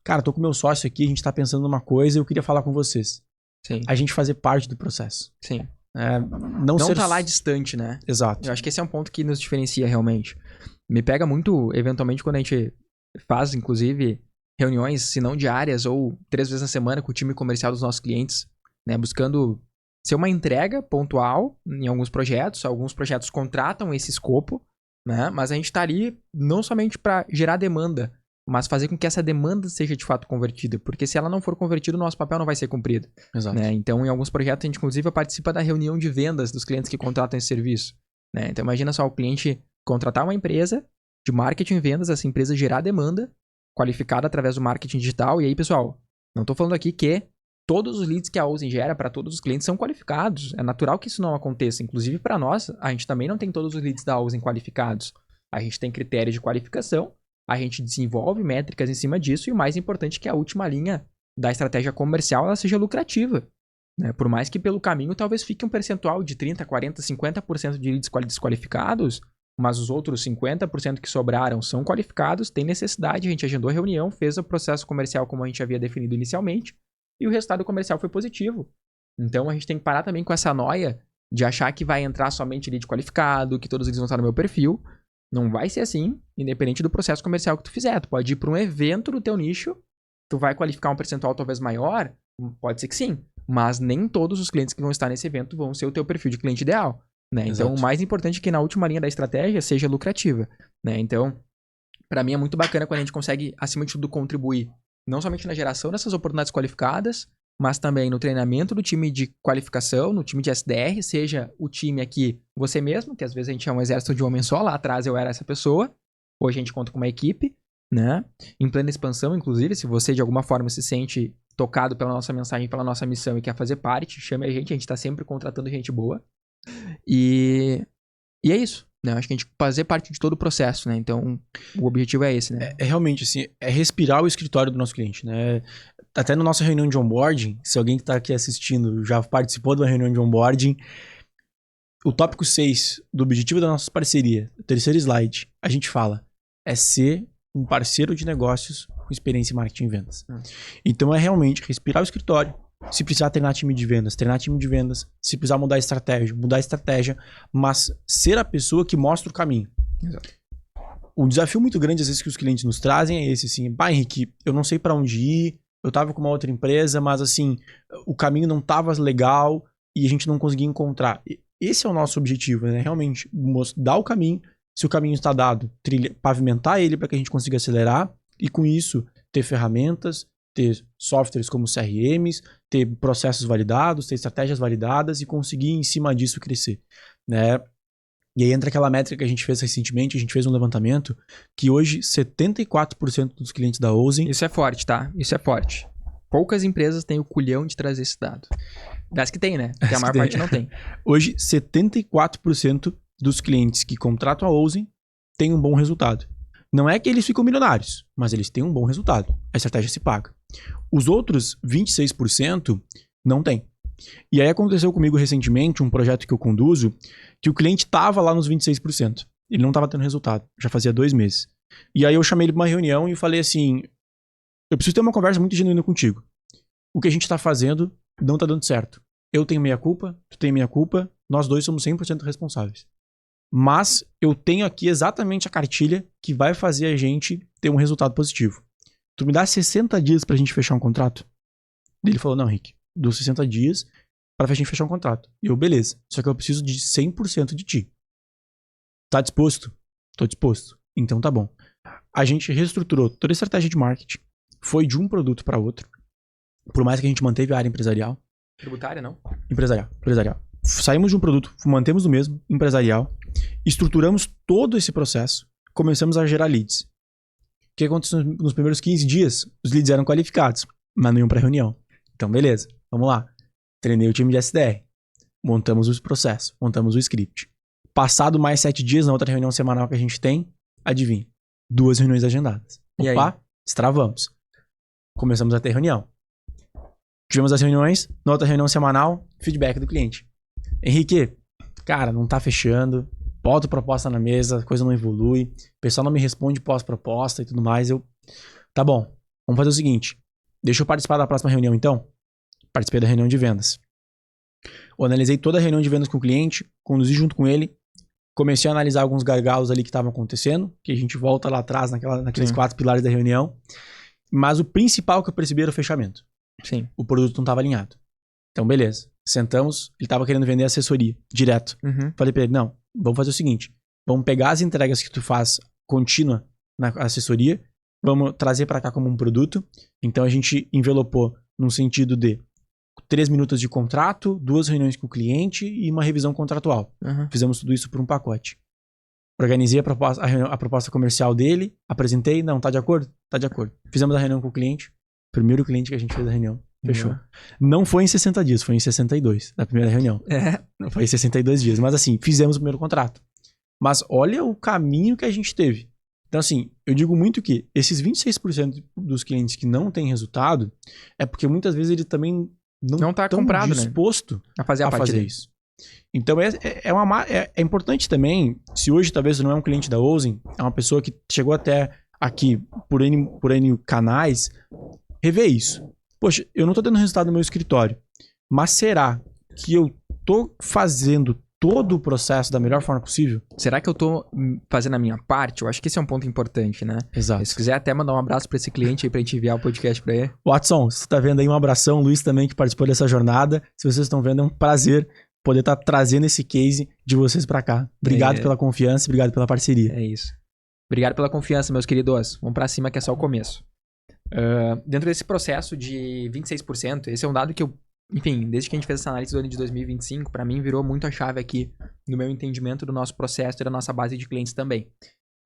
cara, tô com meu sócio aqui, a gente tá pensando numa coisa e eu queria falar com vocês. Sim. A gente fazer parte do processo. Sim. Não ser... tá lá distante, né? Exato. Eu acho que esse é um ponto que nos diferencia realmente. Me pega muito, eventualmente, quando a gente faz, inclusive, reuniões, se não diárias, ou 3 vezes na semana com o time comercial dos nossos clientes, né? Buscando ser uma entrega pontual em alguns projetos. Alguns projetos contratam esse escopo, né? Mas a gente tá ali não somente para gerar demanda, mas fazer com que essa demanda seja de fato convertida. Porque se ela não for convertida, o nosso papel não vai ser cumprido. Exato. Né? Então, em alguns projetos, a gente inclusive participa da reunião de vendas dos clientes que contratam esse serviço. Né? Então, imagina só o cliente contratar uma empresa de marketing e vendas, essa empresa gerar demanda qualificada através do marketing digital. E aí, pessoal, não estou falando aqui que todos os leads que a Ouzen gera para todos os clientes são qualificados. É natural que isso não aconteça. Inclusive, para nós, a gente também não tem todos os leads da Ouzen qualificados. A gente tem critérios de qualificação, a gente desenvolve métricas em cima disso e o mais importante é que a última linha da estratégia comercial ela seja lucrativa. Né? Por mais que pelo caminho talvez fique um percentual de 30%, 40%, 50% de leads desqualificados, mas os outros 50% que sobraram são qualificados, tem necessidade, a gente agendou a reunião, fez o processo comercial como a gente havia definido inicialmente e o resultado comercial foi positivo. Então a gente tem que parar também com essa noia de achar que vai entrar somente lead qualificado, que todos eles vão estar no meu perfil. Não vai ser assim, independente do processo comercial que tu fizer. Tu pode ir para um evento do teu nicho, tu vai qualificar um percentual talvez maior, pode ser que sim, mas nem todos os clientes que vão estar nesse evento vão ser o teu perfil de cliente ideal. Né? Então, o mais importante é que na última linha da estratégia seja lucrativa. Né? Então, Pra mim é muito bacana quando a gente consegue, acima de tudo, contribuir não somente na geração dessas oportunidades qualificadas, mas também no treinamento do time de qualificação, no time de SDR, seja o time aqui, você mesmo, que às vezes a gente é um exército de um homem só, lá atrás eu era essa pessoa, hoje a gente conta com uma equipe, né? Em plena expansão, inclusive, se você de alguma forma se sente tocado pela nossa mensagem, pela nossa missão e quer fazer parte, chame a gente tá sempre contratando gente boa. E é isso, né? Acho que a gente fazer parte de todo o processo, né? Então, o objetivo é esse, né? É realmente, assim, é respirar o escritório do nosso cliente, né? Até na nossa reunião de onboarding, se alguém que tá aqui assistindo já participou de uma reunião de onboarding, o tópico 6 do objetivo da nossa parceria, o terceiro slide, a gente fala, é ser um parceiro de negócios com experiência em marketing e vendas. Então é realmente respirar o escritório, se precisar treinar time de vendas, se precisar mudar a estratégia, mas ser a pessoa que mostra o caminho. Exato. O desafio muito grande, às vezes, que os clientes nos trazem é esse, assim, Henrique, eu não sei pra onde ir, eu tava com uma outra empresa, mas, assim, o caminho não tava legal e a gente não conseguia encontrar. Esse é o nosso objetivo, né? Realmente, dar o caminho, se o caminho está dado, pavimentar ele para que a gente consiga acelerar e, com isso, ter ferramentas, ter softwares como CRMs, ter processos validados, ter estratégias validadas e conseguir, em cima disso, crescer, né? E aí entra aquela métrica que a gente fez recentemente, a gente fez um levantamento, que hoje 74% dos clientes da Ouzen... Isso é forte, tá? Isso é forte. Poucas empresas têm o culhão de trazer esse dado. Das que tem, né? Porque a maior parte não tem. Hoje, 74% dos clientes que contratam a Ouzen têm um bom resultado. Não é que eles ficam milionários, mas eles têm um bom resultado. A estratégia se paga. Os outros 26% não têm. E aí aconteceu comigo recentemente, um projeto que eu conduzo, que o cliente estava lá nos 26%. Ele não estava tendo resultado. Já fazia 2 meses. E aí eu chamei ele para uma reunião e falei assim, eu preciso ter uma conversa muito genuína contigo. O que a gente está fazendo não está dando certo. Eu tenho minha culpa, tu tem minha culpa, nós dois somos 100% responsáveis. Mas eu tenho aqui exatamente a cartilha que vai fazer a gente ter um resultado positivo. Tu me dá 60 dias pra gente fechar um contrato? Ele falou, não, Henrique, dou 60 dias pra gente fechar um contrato. E eu, beleza, só que eu preciso de 100% de ti. Tá disposto? Tô disposto. Então tá bom. A gente reestruturou toda a estratégia de marketing, foi de um produto para outro, por mais que a gente manteve a área empresarial. Tributária, não? Empresarial. Saímos de um produto, mantemos o mesmo, empresarial, estruturamos todo esse processo, começamos a gerar leads. O que aconteceu nos primeiros 15 dias? Os leads eram qualificados, mas não iam para reunião. Então, beleza, vamos lá. Treinei o time de SDR, montamos o processo, montamos o script. Passado mais 7 dias, na outra reunião semanal que a gente tem, adivinha, 2 reuniões agendadas. Opa, destravamos. Começamos a ter reunião. Tivemos as reuniões, na outra reunião semanal, feedback do cliente. Henrique, cara, não tá fechando, bota proposta na mesa, a coisa não evolui, o pessoal não me responde pós-proposta e tudo mais. Tá bom, vamos fazer o seguinte, deixa eu participar da próxima reunião então. Participei da reunião de vendas. Eu analisei toda a reunião de vendas com o cliente, conduzi junto com ele, comecei a analisar alguns gargalos ali que estavam acontecendo, que a gente volta lá atrás naqueles 4 pilares da reunião, mas o principal que eu percebi era o fechamento. Sim. O produto não estava alinhado. Então, beleza. Sentamos, ele estava querendo vender assessoria, direto. Falei para ele, não, vamos fazer o seguinte, vamos pegar as entregas que tu faz contínua na assessoria, vamos trazer para cá como um produto. Então, a gente envelopou num sentido de 3 minutos de contrato, 2 reuniões com o cliente e uma revisão contratual. Fizemos tudo isso por um pacote. Organizei a proposta comercial dele, apresentei, não, tá de acordo? Tá de acordo. Fizemos a reunião com o cliente, primeiro cliente que a gente fez a reunião. Fechou. Não foi em 60 dias, foi em 62, da primeira reunião. Não foi em 62 dias. Mas assim, fizemos o primeiro contrato. Mas olha o caminho que a gente teve. Então assim, eu digo muito que esses 26% dos clientes que não têm resultado, é porque muitas vezes ele também não tá comprado, disposto, né, a fazer isso. Então é importante também, se hoje talvez não é um cliente da Ouzen, é uma pessoa que chegou até aqui por N canais, rever isso. Poxa, eu não tô dando resultado no meu escritório, mas será que eu tô fazendo todo o processo da melhor forma possível? Será que eu tô fazendo a minha parte? Eu acho que esse é um ponto importante, né? Exato. Se quiser até mandar um abraço pra esse cliente aí pra gente enviar o podcast pra ele. Watson, você tá vendo aí, um abração. Luiz também, que participou dessa jornada. Se vocês estão vendo, é um prazer poder estar trazendo esse case de vocês pra cá. Obrigado pela confiança, obrigado pela parceria. É isso. Obrigado pela confiança, meus queridos. Vamos pra cima que é só o começo. Dentro desse processo de 26%, esse é um dado que eu, enfim, desde que a gente fez essa análise do ano de 2025, pra mim virou muito a chave aqui no meu entendimento do nosso processo e da nossa base de clientes também.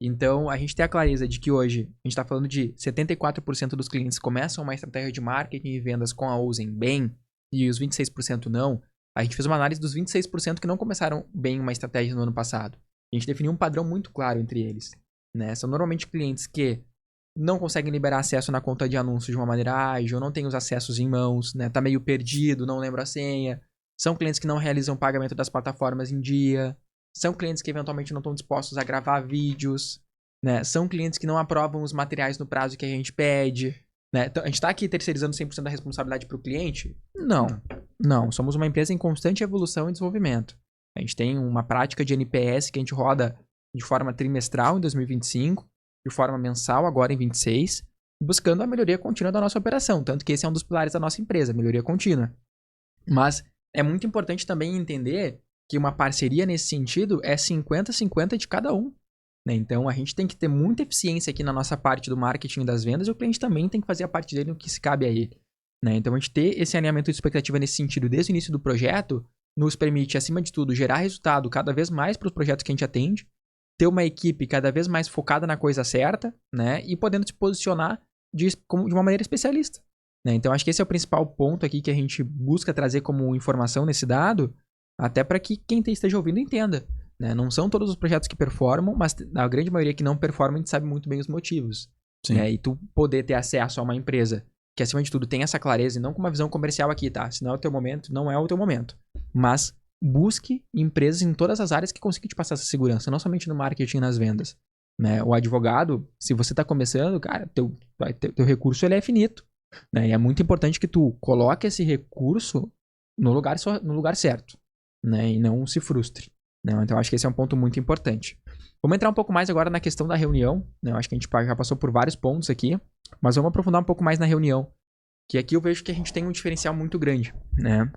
Então, a gente tem a clareza de que hoje a gente tá falando de 74% dos clientes começam uma estratégia de marketing e vendas com a Ouzen bem e os 26% não. A gente fez uma análise dos 26% que não começaram bem uma estratégia no ano passado. A gente definiu um padrão muito claro entre eles, né? São normalmente clientes que não conseguem liberar acesso na conta de anúncios de uma maneira ágil, não tem os acessos em mãos, né? Tá meio perdido, não lembra a senha. São clientes que não realizam o pagamento das plataformas em dia. São clientes que eventualmente não estão dispostos a gravar vídeos, né? São clientes que não aprovam os materiais no prazo que a gente pede, né? Então, a gente tá aqui terceirizando 100% da responsabilidade para o cliente? Não. Somos uma empresa em constante evolução e desenvolvimento. A gente tem uma prática de NPS que a gente roda de forma trimestral em 2025, de forma mensal agora em 26, buscando a melhoria contínua da nossa operação. Tanto que esse é um dos pilares da nossa empresa, melhoria contínua. Mas é muito importante também entender que uma parceria nesse sentido é 50-50 de cada um, né? Então a gente tem que ter muita eficiência aqui na nossa parte do marketing e das vendas e o cliente também tem que fazer a parte dele no que se cabe a ele, né? Então a gente ter esse alinhamento de expectativa nesse sentido desde o início do projeto nos permite, acima de tudo, gerar resultado cada vez mais para os projetos que a gente atende, ter uma equipe cada vez mais focada na coisa certa, né? E podendo se posicionar de uma maneira especialista, né? Então acho que esse é o principal ponto aqui que a gente busca trazer como informação nesse dado, até para que quem esteja ouvindo entenda, né? Não são todos os projetos que performam, mas a grande maioria que não performam a gente sabe muito bem os motivos, né? E tu poder ter acesso a uma empresa que acima de tudo tem essa clareza e não com uma visão comercial aqui, tá? Se não é o teu momento, não é o teu momento. Mas busque empresas em todas as áreas que consigam te passar essa segurança, não somente no marketing e nas vendas, né? O advogado, se você está começando, cara, teu recurso ele é finito, né? E é muito importante que tu coloque esse recurso no lugar certo, né? E não se frustre, né? Então acho que esse é um ponto muito importante. Vamos entrar um pouco mais agora na questão da reunião, né? Eu acho que a gente já passou por vários pontos aqui, mas vamos aprofundar um pouco mais na reunião, que aqui eu vejo que a gente tem um diferencial muito grande, né?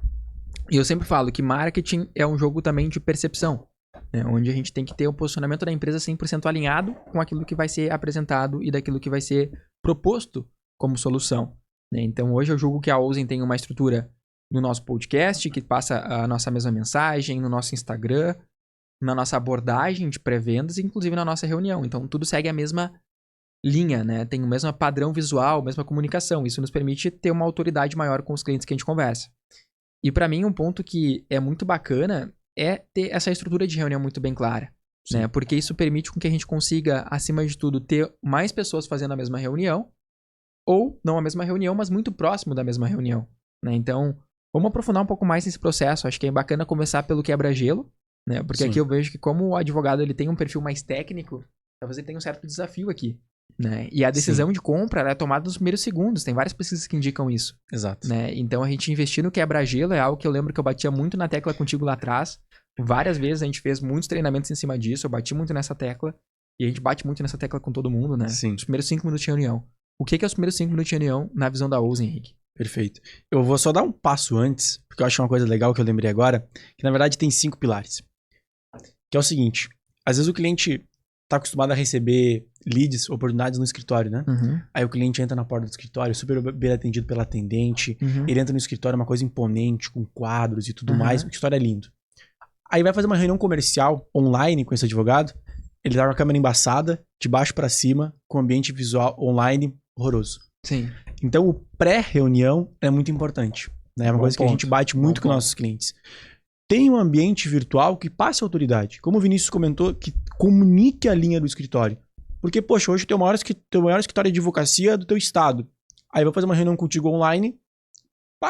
E eu sempre falo que marketing é um jogo também de percepção, né? Onde a gente tem que ter o posicionamento da empresa 100% alinhado com aquilo que vai ser apresentado e daquilo que vai ser proposto como solução, né? Então hoje eu julgo que a Ouzen tem uma estrutura no nosso podcast que passa a nossa mesma mensagem, no nosso Instagram, na nossa abordagem de pré-vendas e inclusive na nossa reunião. Então tudo segue a mesma linha, né? Tem o mesmo padrão visual, a mesma comunicação. Isso nos permite ter uma autoridade maior com os clientes que a gente conversa. E para mim um ponto que é muito bacana é ter essa estrutura de reunião muito bem clara, né? Porque isso permite com que a gente consiga, acima de tudo, ter mais pessoas fazendo a mesma reunião, ou não a mesma reunião, mas muito próximo da mesma reunião, né? Então, vamos aprofundar um pouco mais nesse processo. Acho que é bacana começar pelo quebra-gelo, né? Porque aqui eu vejo que como o advogado ele tem um perfil mais técnico, talvez ele tenha um certo desafio aqui, né? E a decisão de compra ela é tomada nos primeiros segundos. Tem várias pesquisas que indicam isso. Exato. Né? Então, a gente investir no quebra-gelo é algo que eu lembro que eu batia muito na tecla contigo lá atrás. Várias vezes a gente fez muitos treinamentos em cima disso. Eu bati muito nessa tecla. E a gente bate muito nessa tecla com todo mundo, né? Sim. Os primeiros 5 minutos de reunião. O que é os primeiros 5 minutos de reunião na visão da Ouzen, Henrique? Perfeito. Eu vou só dar um passo antes, porque eu acho uma coisa legal que eu lembrei agora, que na verdade tem 5 pilares. Que é o seguinte, às vezes o cliente tá acostumado a receber leads, oportunidades no escritório, né? Aí o cliente entra na porta do escritório, super bem atendido pela atendente, ele entra no escritório, uma coisa imponente, com quadros e tudo mais, o escritório é lindo. Aí vai fazer uma reunião comercial online com esse advogado, ele tá com a câmera embaçada, de baixo pra cima, com ambiente visual online horroroso. Sim. Então o pré-reunião é muito importante, né? É uma coisa que a gente bate muito com nossos clientes. Tem um ambiente virtual que passe autoridade. Como o Vinícius comentou, que comunique a linha do escritório. Porque, poxa, hoje tem o maior escritório de advocacia do teu estado. Aí vai fazer uma reunião contigo online,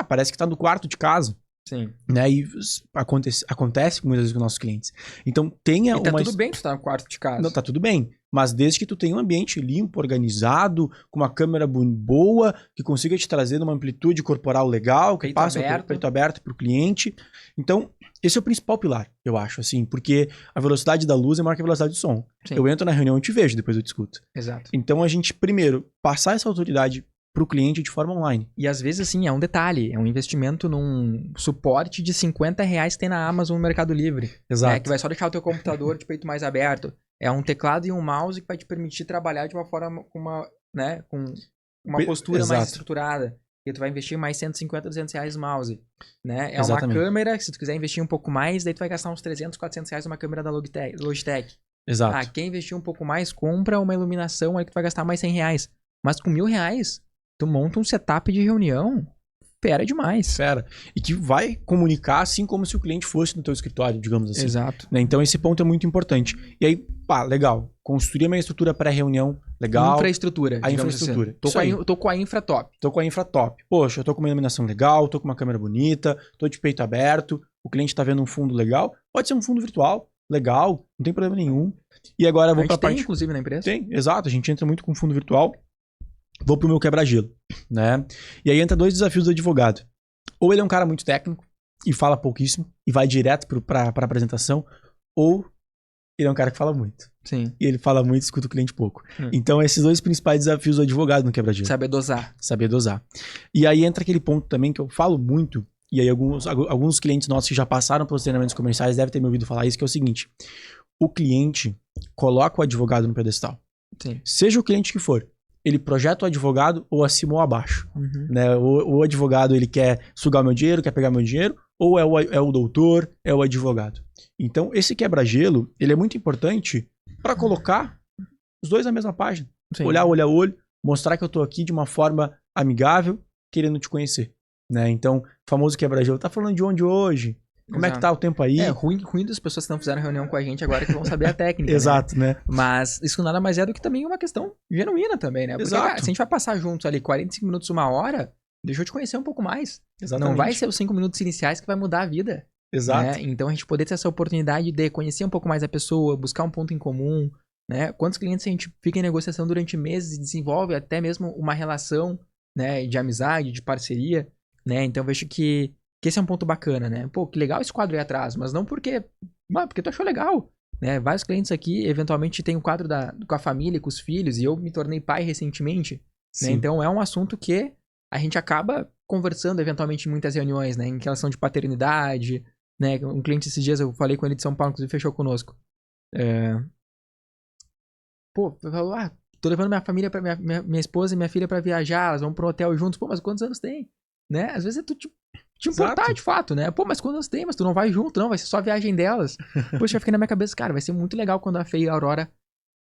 parece que tá no quarto de casa. Sim. Né? E acontece muitas vezes com nossos clientes. Então tenha e tá tudo bem tu tá no quarto de casa. Não, tá tudo bem. Mas desde que tu tenha um ambiente limpo, organizado, com uma câmera boa, que consiga te trazer uma amplitude corporal legal, que passe o peito aberto pro cliente. Então, esse é o principal pilar, eu acho, assim, porque a velocidade da luz é maior que a velocidade do som. Sim. Eu entro na reunião e te vejo, depois eu te escuto. Exato. Então, a gente, primeiro, passar essa autoridade pro cliente de forma online. E às vezes, assim, é um detalhe, é um investimento num suporte de R$50 que tem na Amazon no Mercado Livre. Exato. Né, que vai só deixar o teu computador de peito mais aberto. É um teclado e um mouse que vai te permitir trabalhar de uma forma com uma postura mais estruturada. E tu vai investir mais 150, 200 reais no mouse, né? É Exatamente. uma câmera, se tu quiser investir um pouco mais, daí tu vai gastar uns 300, 400 reais numa câmera da Logitech. Exato. Quem investir um pouco mais, compra uma iluminação aí que tu vai gastar mais 100 reais. Mas com R$1.000, tu monta um setup de reunião, fera demais. Fera. E que vai comunicar assim como se o cliente fosse no teu escritório, digamos assim. Exato. Né? Então esse ponto é muito importante. E aí, legal. Construir uma estrutura pré-reunião, legal. Infraestrutura. A infraestrutura. Assim. Tô com a infra top. Tô com a infra top. Poxa, eu tô com uma iluminação legal, tô com uma câmera bonita, tô de peito aberto, o cliente tá vendo um fundo legal. Pode ser um fundo virtual, legal, não tem problema nenhum. E agora eu vou pra parte... tem, inclusive, na empresa? Tem, exato. A gente entra muito com fundo virtual. Vou pro meu quebra-gelo, né? E aí entra 2 desafios do advogado. Ou ele é um cara muito técnico e fala pouquíssimo e vai direto pra apresentação, ou ele é um cara que fala muito. Sim. E ele fala muito e escuta o cliente pouco. Então, esses 2 principais desafios do advogado no quebra-gelo. Saber dosar. Saber dosar. E aí entra aquele ponto também que eu falo muito, e aí alguns clientes nossos que já passaram pelos treinamentos comerciais devem ter me ouvido falar isso, que é o seguinte: o cliente coloca o advogado no pedestal. Sim. Seja o cliente que for, ele projeta o advogado ou acima ou abaixo. Né? O advogado, ele quer sugar meu dinheiro, quer pegar meu dinheiro, ou é o doutor, é o advogado. Então, esse quebra-gelo, ele é muito importante para colocar os 2 na mesma página. Sim. Olhar olho a olho, mostrar que eu tô aqui de uma forma amigável, querendo te conhecer. Né? Então, o famoso quebra-gelo, tá falando de onde hoje? Como é que tá o tempo aí? Ruim das pessoas que não fizeram reunião com a gente agora que vão saber a técnica. Exato, né? Mas isso nada mais é do que também uma questão genuína também, né? Porque, Exato. cara, se a gente vai passar juntos ali 45 minutos, 1 hora, deixa eu te conhecer um pouco mais. Exatamente. Não vai ser os 5 minutos iniciais que vai mudar a vida. Exato. Né? Então a gente poder ter essa oportunidade de conhecer um pouco mais a pessoa, buscar um ponto em comum, né? Quantos clientes a gente fica em negociação durante meses e desenvolve até mesmo uma relação, né, de amizade, de parceria, né? Então eu vejo que esse é um ponto bacana, né? Pô, que legal esse quadro aí atrás, mas não porque tu achou legal, né? Vários clientes aqui, eventualmente, tem um quadro com a família, com os filhos, e eu me tornei pai recentemente, né? Então é um assunto que a gente acaba conversando, eventualmente, em muitas reuniões, né? Em relação de paternidade, né? Um cliente esses dias, eu falei com ele de São Paulo, inclusive fechou conosco. Pô, falou, tô levando minha família, minha esposa e minha filha pra viajar, elas vão pro hotel juntos. Pô, mas quantos anos tem? Né? Às vezes é tu te importar. Exato. De fato, né? Pô, mas quantos anos tem? Mas tu não vai junto, não, vai ser só a viagem delas. Poxa, eu fiquei na minha cabeça, cara, vai ser muito legal quando a Fê e a Aurora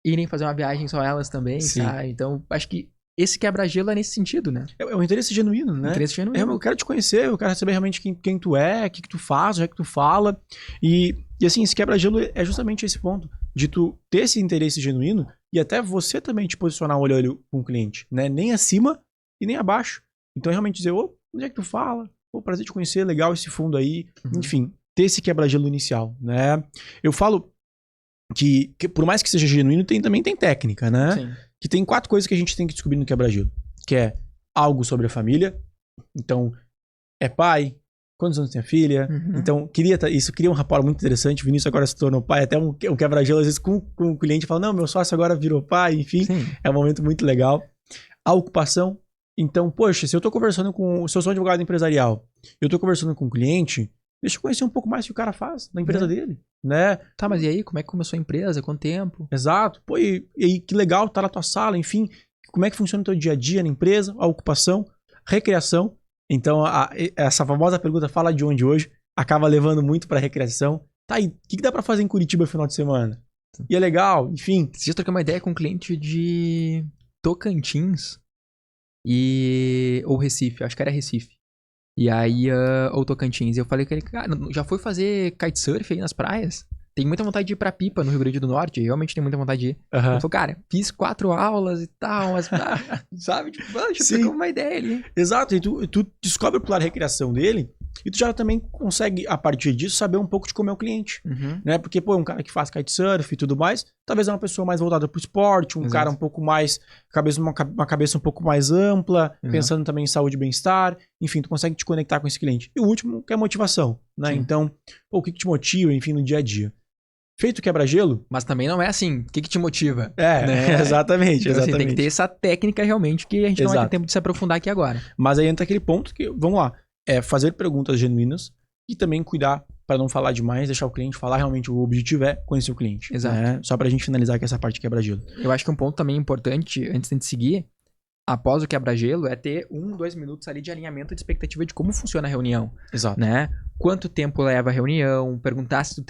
irem fazer uma viagem só elas também, sabe? Então, acho que esse quebra-gelo é nesse sentido, né? É um interesse genuíno, né? Interesse genuíno. Eu quero te conhecer, eu quero saber realmente quem tu é, o que tu faz, o que tu fala. E assim, esse quebra-gelo é justamente esse ponto, de tu ter esse interesse genuíno e até você também te posicionar olho a olho com o cliente, né? Nem acima e nem abaixo. Então, realmente dizer, onde é que tu fala? Prazer te conhecer, legal esse fundo aí. Enfim, ter esse quebra-gelo inicial, né? Eu falo que por mais que seja genuíno, também tem técnica, né? Sim. Que tem 4 coisas que a gente tem que descobrir no quebra-gelo. Que é algo sobre a família. Então, é pai, quantos anos tem a filha. Então, isso cria um rapport muito interessante. O Vinícius agora se tornou pai. Até um quebra-gelo, às vezes, com o cliente fala, não, meu sócio agora virou pai. Enfim, é um momento muito legal. A ocupação. Então, poxa, se eu sou advogado empresarial, eu tô conversando com um cliente, deixa eu conhecer um pouco mais o que o cara faz na empresa dele, né? Tá, mas e aí, como é que começou a empresa? Quanto tempo? Exato. Pô, e aí, que legal tá na tua sala, enfim, como é que funciona o teu dia a dia na empresa, a ocupação, recreação. Então, essa famosa pergunta, fala de onde hoje, acaba levando muito pra recreação. Tá, e o que dá pra fazer em Curitiba no final de semana? E é legal, enfim. Você já trocou uma ideia com um cliente de Tocantins ou Recife, acho que era Recife. E aí, ou Tocantins. E eu falei com ele, cara, já foi fazer kitesurf aí nas praias? Tem muita vontade de ir pra Pipa, no Rio Grande do Norte. Realmente tem muita vontade de ir. Ele falou, cara, fiz 4 aulas e tal, mas, sabe? Tipo, deixa eu trocar uma ideia ali. Exato, e tu descobre o pilar de recreação dele e tu já também consegue, a partir disso, saber um pouco de como é o cliente. Né? Porque, pô, um cara que faz kitesurf e tudo mais, talvez é uma pessoa mais voltada pro esporte, cara um pouco mais, uma cabeça um pouco mais ampla, pensando também em saúde e bem-estar. Enfim, tu consegue te conectar com esse cliente. E o último, que é a motivação, né? Então, pô, o que te motiva, enfim, no dia a dia. Feito quebra-gelo. Mas também não é assim, o que te motiva? Né? Exatamente, então, assim, tem que ter essa técnica realmente que a gente não vai ter tempo de se aprofundar aqui agora. Mas aí entra aquele ponto que, vamos lá, é fazer perguntas genuínas e também cuidar para não falar demais, deixar o cliente falar, realmente o objetivo é conhecer o cliente. Exato. Né? Só pra gente finalizar aqui essa parte quebra-gelo. Eu acho que um ponto também importante, antes de seguir, após o quebra-gelo, é ter 2 minutos ali de alinhamento de expectativa de como funciona a reunião, Exato. né? Quanto tempo leva a reunião, perguntar se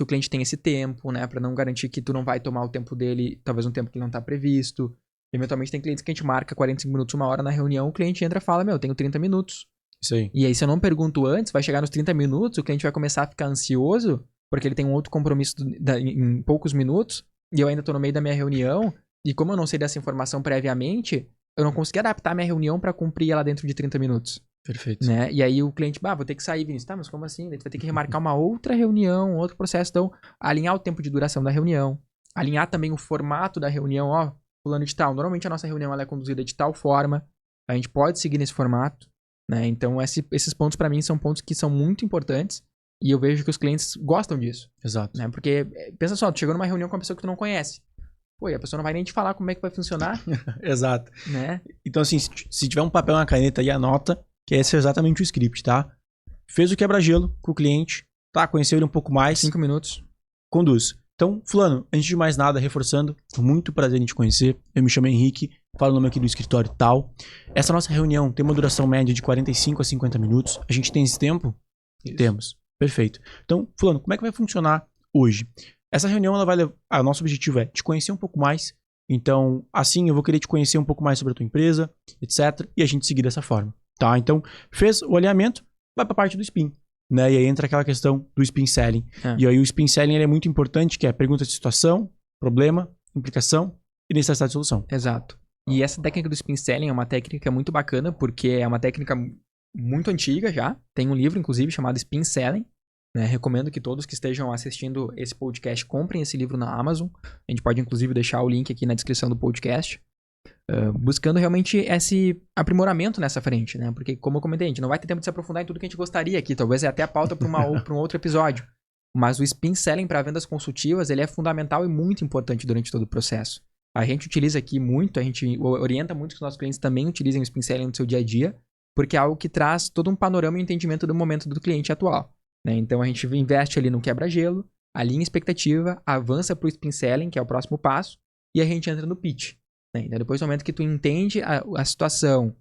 o cliente tem esse tempo, né? Pra não garantir que tu não vai tomar o tempo dele, talvez um tempo que ele não tá previsto. Eventualmente tem clientes que a gente marca 45 minutos, 1 hora na reunião, o cliente entra e fala, eu tenho 30 minutos. Isso aí. E aí, se eu não pergunto antes, vai chegar nos 30 minutos, o cliente vai começar a ficar ansioso, porque ele tem um outro compromisso em poucos minutos, e eu ainda tô no meio da minha reunião, e como eu não sei dessa informação previamente, eu não consegui adaptar a minha reunião pra cumprir ela dentro de 30 minutos. Perfeito. Né? E aí o cliente, vou ter que sair, Vinícius. Tá, mas como assim? Daí tu vai ter que remarcar uma outra reunião, outro processo. Então, alinhar o tempo de duração da reunião. Alinhar também o formato da reunião, fulano de tal. Normalmente a nossa reunião ela é conduzida de tal forma. A gente pode seguir nesse formato. Né? Então, esses pontos pra mim são pontos que são muito importantes. E eu vejo que os clientes gostam disso. Exato. Né? Porque, pensa só, tu chegou numa reunião com uma pessoa que tu não conhece. Pô, e a pessoa não vai nem te falar como é que vai funcionar. Exato. Né? Então, assim, se tiver um papel e uma caneta aí, anota que esse é exatamente o script, tá? Fez o quebra-gelo com o cliente, tá? Conheceu ele um pouco mais. 5 minutos. Conduz. Então, fulano, antes de mais nada, reforçando, muito prazer em te conhecer. Eu me chamo Henrique, falo o nome aqui do escritório tal. Essa nossa reunião tem uma duração média de 45 a 50 minutos. A gente tem esse tempo? Isso. Temos. Perfeito. Então, fulano, como é que vai funcionar hoje? Essa reunião, ela vai levar... O nosso objetivo é te conhecer um pouco mais. Então, assim, eu vou querer te conhecer um pouco mais sobre a tua empresa, etc. E a gente seguir dessa forma, tá? Então, fez o alinhamento, vai pra parte do spin, né? E aí entra aquela questão do spin selling. E aí o spin selling ele é muito importante, que é pergunta de situação, problema, implicação e necessidade de solução. Exato. E essa técnica do spin selling é uma técnica muito bacana, porque é uma técnica muito antiga já. Tem um livro, inclusive, chamado Spin Selling. Né? Recomendo que todos que estejam assistindo esse podcast comprem esse livro na Amazon. A gente pode, inclusive, deixar o link aqui na descrição do podcast. Buscando realmente esse aprimoramento nessa frente, né? Porque, como eu comentei, a gente não vai ter tempo de se aprofundar em tudo que a gente gostaria aqui. Talvez é até a pauta para um outro episódio. Mas o spin selling para vendas consultivas, ele é fundamental e muito importante durante todo o processo. A gente utiliza aqui muito, a gente orienta muito que os nossos clientes também utilizem o spin selling no seu dia a dia, porque é algo que traz todo um panorama e entendimento do momento do cliente atual. Né? Então, a gente investe ali no quebra-gelo, alinha expectativa, avança para o spin selling, que é o próximo passo, e a gente entra no pitch. Né? Então, depois do momento que tu entende a situação,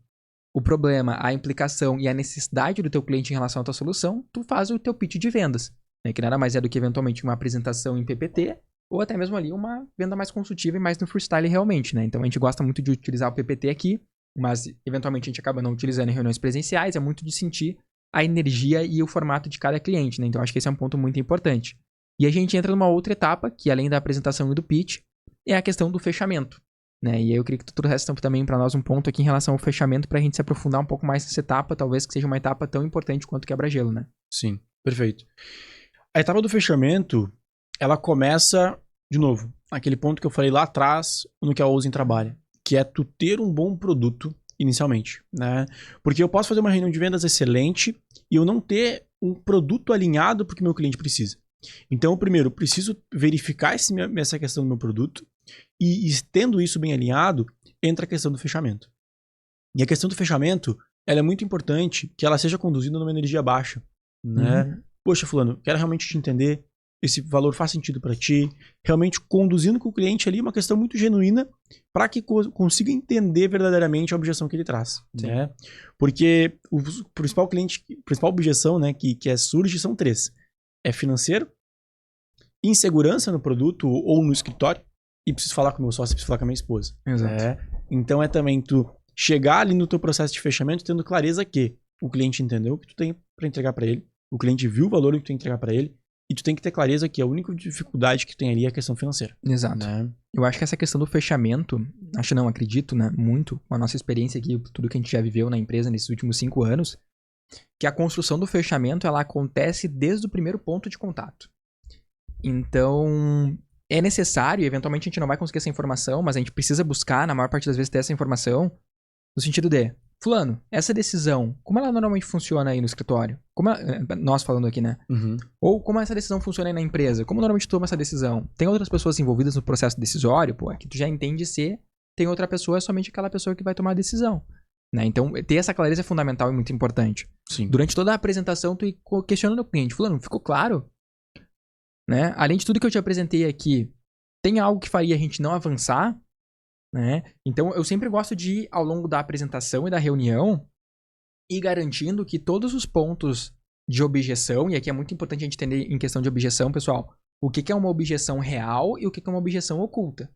o problema, a implicação e a necessidade do teu cliente em relação à tua solução, tu faz o teu pitch de vendas. Né? Que nada mais é do que, eventualmente, uma apresentação em PPT, ou até mesmo ali uma venda mais consultiva e mais no freestyle realmente. Né? Então, a gente gosta muito de utilizar o PPT aqui, mas, eventualmente, a gente acaba não utilizando em reuniões presenciais, é muito de sentir a energia e o formato de cada cliente, né? Então, acho que esse é um ponto muito importante. E a gente entra numa outra etapa, que além da apresentação e do pitch, é a questão do fechamento, né? E aí eu queria que tu trouxesse também para nós um ponto aqui em relação ao fechamento, para a gente se aprofundar um pouco mais nessa etapa, talvez que seja uma etapa tão importante quanto quebra-gelo, né? Sim, perfeito. A etapa do fechamento, ela começa, de novo, aquele ponto que eu falei lá atrás, no que a Ouzen trabalha, que é tu ter um bom produto inicialmente, né? Porque eu posso fazer uma reunião de vendas excelente e eu não ter um produto alinhado para o que meu cliente precisa. Então, primeiro, eu preciso verificar essa questão do meu produto e tendo isso bem alinhado, entra a questão do fechamento. E a questão do fechamento, ela é muito importante que ela seja conduzida numa energia baixa, né? Uhum. Poxa, fulano, quero realmente te entender, esse valor faz sentido para ti, realmente conduzindo com o cliente ali uma questão muito genuína para que consiga entender verdadeiramente a objeção que ele traz, né? Porque o principal objeção, né, que surge são 3. É financeiro, insegurança no produto ou no escritório, e preciso falar com o meu sócio, preciso falar com a minha esposa. Exato. Então é também tu chegar ali no teu processo de fechamento tendo clareza que o cliente entendeu o que tu tem para entregar para ele, o cliente viu o valor que tu tem que entregar para ele, e tu tem que ter clareza que a única dificuldade que tem ali é a questão financeira. Exato. Né? Eu acho que essa questão do fechamento, acredito, né, muito, com a nossa experiência aqui, tudo que a gente já viveu na empresa nesses últimos 5 anos, que a construção do fechamento, ela acontece desde o primeiro ponto de contato. Então, é necessário, eventualmente a gente não vai conseguir essa informação, mas a gente precisa buscar, na maior parte das vezes, ter essa informação, no sentido de, fulano, essa decisão, como ela normalmente funciona aí no escritório? Nós falando aqui, né? Uhum. Ou como essa decisão funciona aí na empresa? Como normalmente toma essa decisão? Tem outras pessoas envolvidas no processo decisório? Pô, aqui tu já entende se tem outra pessoa, é somente aquela pessoa que vai tomar a decisão. Né? Então, ter essa clareza é fundamental e muito importante. Sim. Durante toda a apresentação, tu ir questionando o cliente. Fulano, ficou claro? Né? Além de tudo que eu te apresentei aqui, tem algo que faria a gente não avançar? Né? Então, eu sempre gosto de ir ao longo da apresentação e da reunião e garantindo que todos os pontos de objeção, e aqui é muito importante a gente entender em questão de objeção, pessoal, o que é uma objeção real e o que é uma objeção oculta.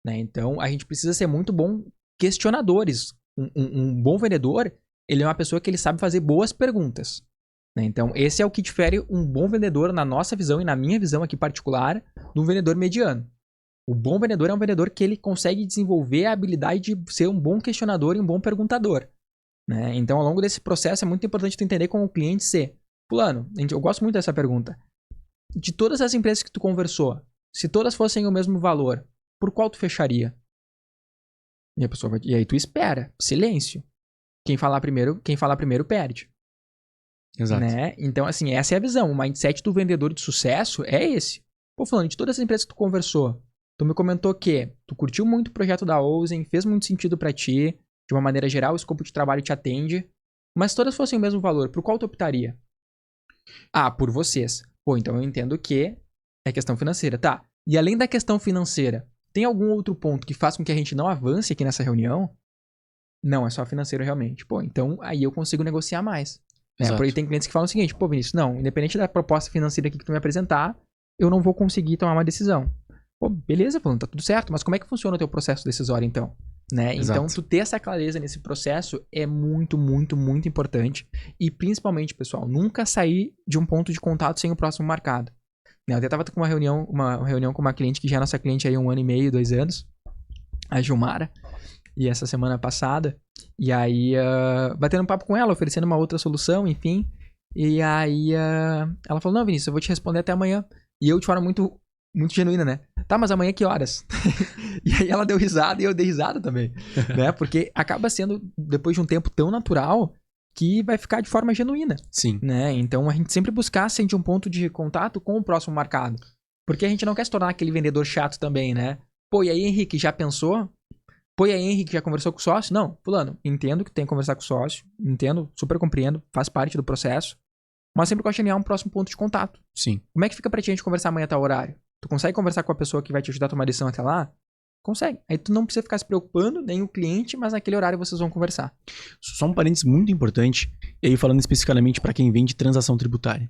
Né? Então, a gente precisa ser muito bom questionadores. Um bom vendedor, ele é uma pessoa que ele sabe fazer boas perguntas. Né? Então, esse é o que difere um bom vendedor, na nossa visão e na minha visão aqui particular, de um vendedor mediano. O bom vendedor é um vendedor que ele consegue desenvolver a habilidade de ser um bom questionador e um bom perguntador. Né? Então, ao longo desse processo, é muito importante tu entender com o cliente ser: fulano, eu gosto muito dessa pergunta. De todas as empresas que tu conversou, se todas fossem o mesmo valor, por qual tu fecharia? E a pessoa vai, e aí tu espera, silêncio. Quem falar primeiro perde. Exato. Né? Então, assim, essa é a visão. O mindset do vendedor de sucesso é esse. Pô, falando de todas as empresas que tu conversou, tu me comentou que tu curtiu muito o projeto da Ouzen, fez muito sentido pra ti, de uma maneira geral, o escopo de trabalho te atende, mas se todas fossem o mesmo valor, por qual tu optaria? Ah, por vocês. Pô, então eu entendo que é questão financeira. Tá. E além da questão financeira, tem algum outro ponto que faz com que a gente não avance aqui nessa reunião? Não, é só financeiro realmente. Pô, então aí eu consigo negociar mais. Né? Porque tem clientes que falam o seguinte: pô, Vinícius, não, independente da proposta financeira aqui que tu me apresentar, eu não vou conseguir tomar uma decisão. Pô, beleza, falando, tá tudo certo, mas como é que funciona o teu processo decisório então? Né? Então, tu ter essa clareza nesse processo é muito, muito, muito importante. E principalmente, pessoal, nunca sair de um ponto de contato sem o próximo marcado. Eu até tava com uma reunião com uma cliente que já é nossa cliente aí há 1 ano e meio, 2 anos, a Gilmara, e essa semana passada, e aí batendo um papo com ela, oferecendo uma outra solução, enfim, e aí ela falou: não, Vinícius, eu vou te responder até amanhã. E eu de forma muito, muito genuína, né? Tá, mas amanhã que horas? E aí ela deu risada e eu dei risada também, né? Porque acaba sendo, depois de um tempo tão natural, que vai ficar de forma genuína. Sim. Né? Então a gente sempre buscar sentir um ponto de contato com o próximo marcado. Porque a gente não quer se tornar aquele vendedor chato também, né? Pô, e aí, Henrique, já pensou? Pô, e aí, Henrique, já conversou com o sócio? Não, fulano, entendo que tem que conversar com o sócio, entendo, super compreendo, faz parte do processo, mas sempre gosto de alinhar um próximo ponto de contato. Sim. Como é que fica pra ti a gente conversar amanhã a tal horário? Tu consegue conversar com a pessoa que vai te ajudar a tomar decisão até lá? Consegue. Aí tu não precisa ficar se preocupando, nem o cliente, mas naquele horário vocês vão conversar. Só um parênteses muito importante, e aí falando especificamente para quem vende transação tributária.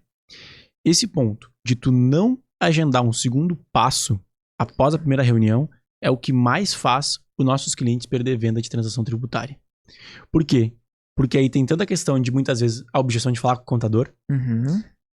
Esse ponto de tu não agendar um segundo passo após a primeira reunião é o que mais faz os nossos clientes perder venda de transação tributária. Por quê? Porque aí tem tanta questão de, muitas vezes, a objeção de falar com o contador,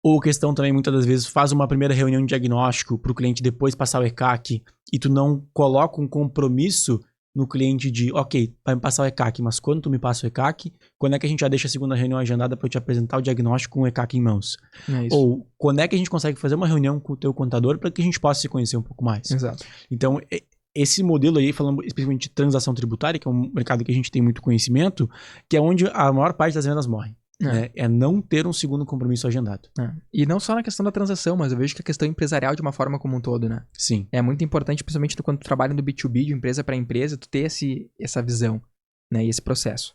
ou questão também, muitas das vezes, faz uma primeira reunião de diagnóstico para o cliente depois passar o ECAC e tu não coloca um compromisso no cliente de, ok, vai me passar o ECAC, mas quando tu me passa o ECAC, quando é que a gente já deixa a segunda reunião agendada para eu te apresentar o diagnóstico com o ECAC em mãos? É isso. Ou quando é que a gente consegue fazer uma reunião com o teu contador para que a gente possa se conhecer um pouco mais? Exato. Então, esse modelo aí, falando especificamente de transação tributária, que é um mercado que a gente tem muito conhecimento, que é onde a maior parte das vendas morrem. Né? É não ter um segundo compromisso agendado. E não só na questão da transação, mas eu vejo que a questão empresarial de uma forma como um todo, né? Sim. É muito importante, principalmente quando tu trabalha no B2B, de empresa para empresa, tu ter essa visão, né? E esse processo.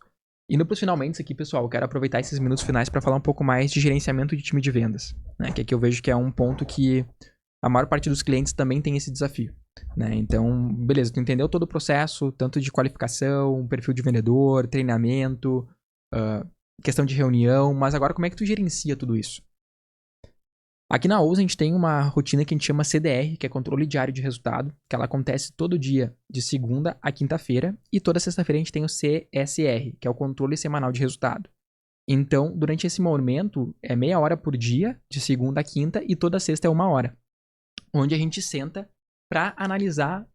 Indo pros finalmente aqui, pessoal, eu quero aproveitar esses minutos finais para falar um pouco mais de gerenciamento de time de vendas, né? Que aqui eu vejo que é um ponto que a maior parte dos clientes também tem esse desafio, né? Então, beleza, tu entendeu todo o processo, tanto de qualificação, perfil de vendedor, treinamento, questão de reunião, mas agora como é que tu gerencia tudo isso? Aqui na Ouza a gente tem uma rotina que a gente chama CDR, que é Controle Diário de Resultado, que ela acontece todo dia, de segunda a quinta-feira, e toda sexta-feira a gente tem o CSR, que é o Controle Semanal de Resultado. Então, durante esse momento, é meia hora por dia, de segunda a quinta, e toda sexta é 1 hora, onde a gente senta para analisar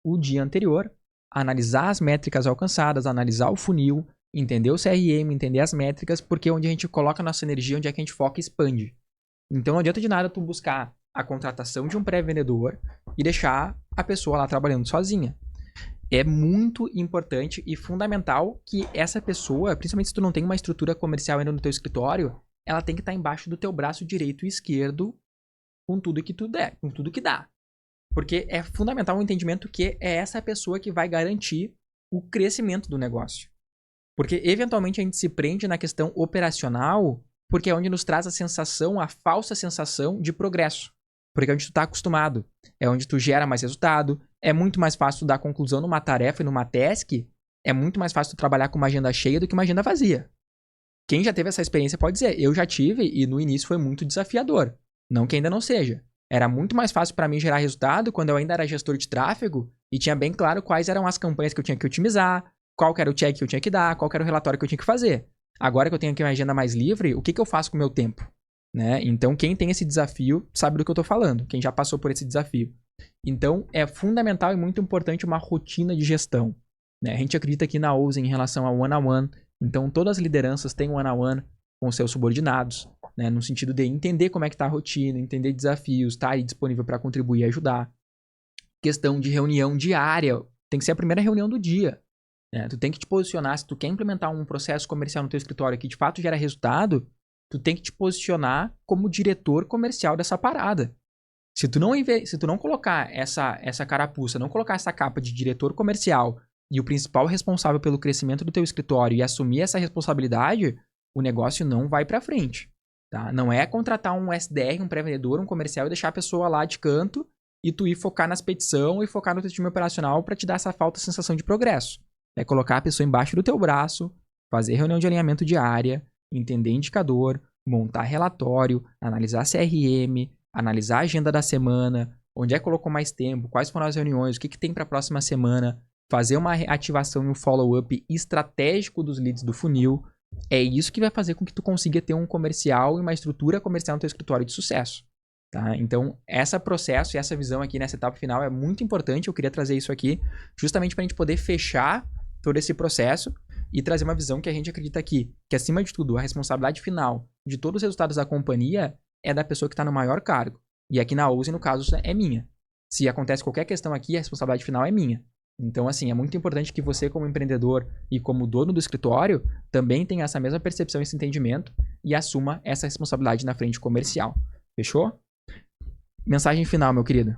o dia anterior, analisar as métricas alcançadas, analisar o funil, entender o CRM, entender as métricas, porque é onde a gente coloca a nossa energia, onde é que a gente foca e expande. Então não adianta de nada tu buscar a contratação de um pré-vendedor e deixar a pessoa lá trabalhando sozinha. É muito importante e fundamental que essa pessoa, principalmente se tu não tem uma estrutura comercial ainda no teu escritório, ela tem que estar embaixo do teu braço direito e esquerdo com tudo que tu der, com tudo que dá. Porque é fundamental o entendimento que é essa pessoa que vai garantir o crescimento do negócio. Porque, eventualmente, a gente se prende na questão operacional, porque é onde nos traz a falsa sensação de progresso. Porque é onde tu tá acostumado. É onde tu gera mais resultado. É muito mais fácil tu dar conclusão numa tarefa e numa task. É muito mais fácil tu trabalhar com uma agenda cheia do que uma agenda vazia. Quem já teve essa experiência pode dizer. Eu já tive e no início foi muito desafiador. Não que ainda não seja. Era muito mais fácil para mim gerar resultado quando eu ainda era gestor de tráfego e tinha bem claro quais eram as campanhas que eu tinha que otimizar, qual que era o check que eu tinha que dar, qual que era o relatório que eu tinha que fazer. Agora que eu tenho aqui uma agenda mais livre, o que eu faço com o meu tempo? Né? Então, quem tem esse desafio sabe do que eu tô falando, quem já passou por esse desafio. Então, é fundamental e muito importante uma rotina de gestão. Né? A gente acredita aqui na Ouzen em relação ao one-on-one. Então, todas as lideranças têm one-on-one com seus subordinados, né? No sentido de entender como é que tá a rotina, entender desafios, tá aí disponível para contribuir e ajudar. Questão de reunião diária, tem que ser a primeira reunião do dia. Né? Tu tem que te posicionar, se tu quer implementar um processo comercial no teu escritório que de fato gera resultado, tu tem que te posicionar como diretor comercial dessa parada. Se tu não colocar essa carapuça, não colocar essa capa de diretor comercial e o principal responsável pelo crescimento do teu escritório e assumir essa responsabilidade, o negócio não vai pra frente. Tá? Não é contratar um SDR, um pré-vendedor, um comercial e deixar a pessoa lá de canto e tu ir focar na expedição e focar no teu time operacional para te dar essa falta de sensação de progresso. É colocar a pessoa embaixo do teu braço, fazer reunião de alinhamento diária, entender indicador, montar relatório, analisar CRM, analisar a agenda da semana, onde é que colocou mais tempo, quais foram as reuniões, o que tem para a próxima semana, fazer uma ativação e um follow-up estratégico dos leads do funil. É isso que vai fazer com que tu consiga ter um comercial e uma estrutura comercial no teu escritório de sucesso. Tá? Então, esse processo e essa visão aqui nessa etapa final é muito importante. Eu queria trazer isso aqui justamente para a gente poder fechar todo esse processo e trazer uma visão que a gente acredita aqui, que acima de tudo, a responsabilidade final de todos os resultados da companhia é da pessoa que está no maior cargo. E aqui na Ouzen, no caso, é minha. Se acontece qualquer questão aqui, a responsabilidade final é minha. Então, assim, é muito importante que você, como empreendedor e como dono do escritório, também tenha essa mesma percepção e esse entendimento e assuma essa responsabilidade na frente comercial. Fechou? Mensagem final, meu querido.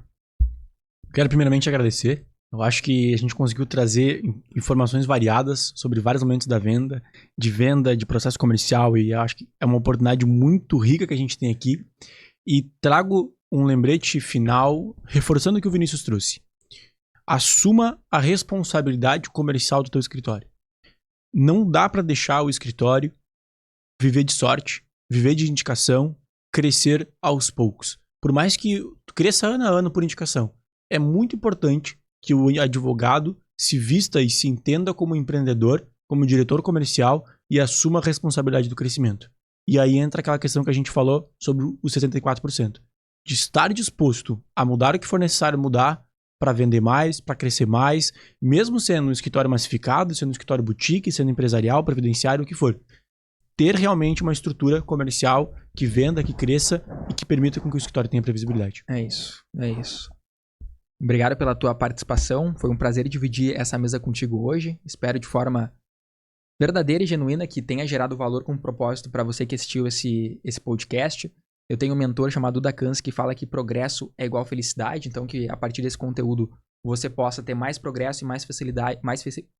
Quero primeiramente agradecer. Eu acho que a gente conseguiu trazer informações variadas sobre vários momentos da venda, de processo comercial, e eu acho que é uma oportunidade muito rica que a gente tem aqui. E trago um lembrete final, reforçando o que o Vinícius trouxe. Assuma a responsabilidade comercial do teu escritório. Não dá para deixar o escritório viver de sorte, viver de indicação, crescer aos poucos. Por mais que tu cresça ano a ano por indicação, é muito importante que o advogado se vista e se entenda como empreendedor, como diretor comercial e assuma a responsabilidade do crescimento. E aí entra aquela questão que a gente falou sobre os 64%. De estar disposto a mudar o que for necessário mudar para vender mais, para crescer mais, mesmo sendo um escritório massificado, sendo um escritório boutique, sendo empresarial, previdenciário, o que for. Ter realmente uma estrutura comercial que venda, que cresça e que permita com que o escritório tenha previsibilidade. É isso. Obrigado pela tua participação. Foi um prazer dividir essa mesa contigo hoje. Espero de forma verdadeira e genuína que tenha gerado valor com propósito para você que assistiu esse podcast. Eu tenho um mentor chamado Duda Kans que fala que progresso é igual felicidade. Então que a partir desse conteúdo você possa ter mais progresso e mais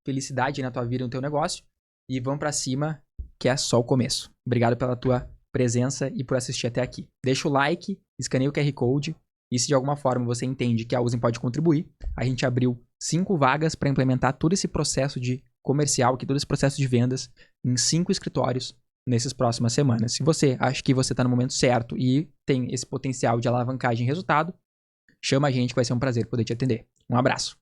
felicidade na tua vida e no teu negócio. E vamos para cima, que é só o começo. Obrigado pela tua presença e por assistir até aqui. Deixa o like, escaneia o QR Code. E se de alguma forma você entende que a Ouzen pode contribuir, a gente abriu 5 vagas para implementar todo esse processo de comercial, todo esse processo de vendas em 5 escritórios nessas próximas semanas. Se você acha que você está no momento certo e tem esse potencial de alavancagem e resultado, chama a gente que vai ser um prazer poder te atender. Um abraço.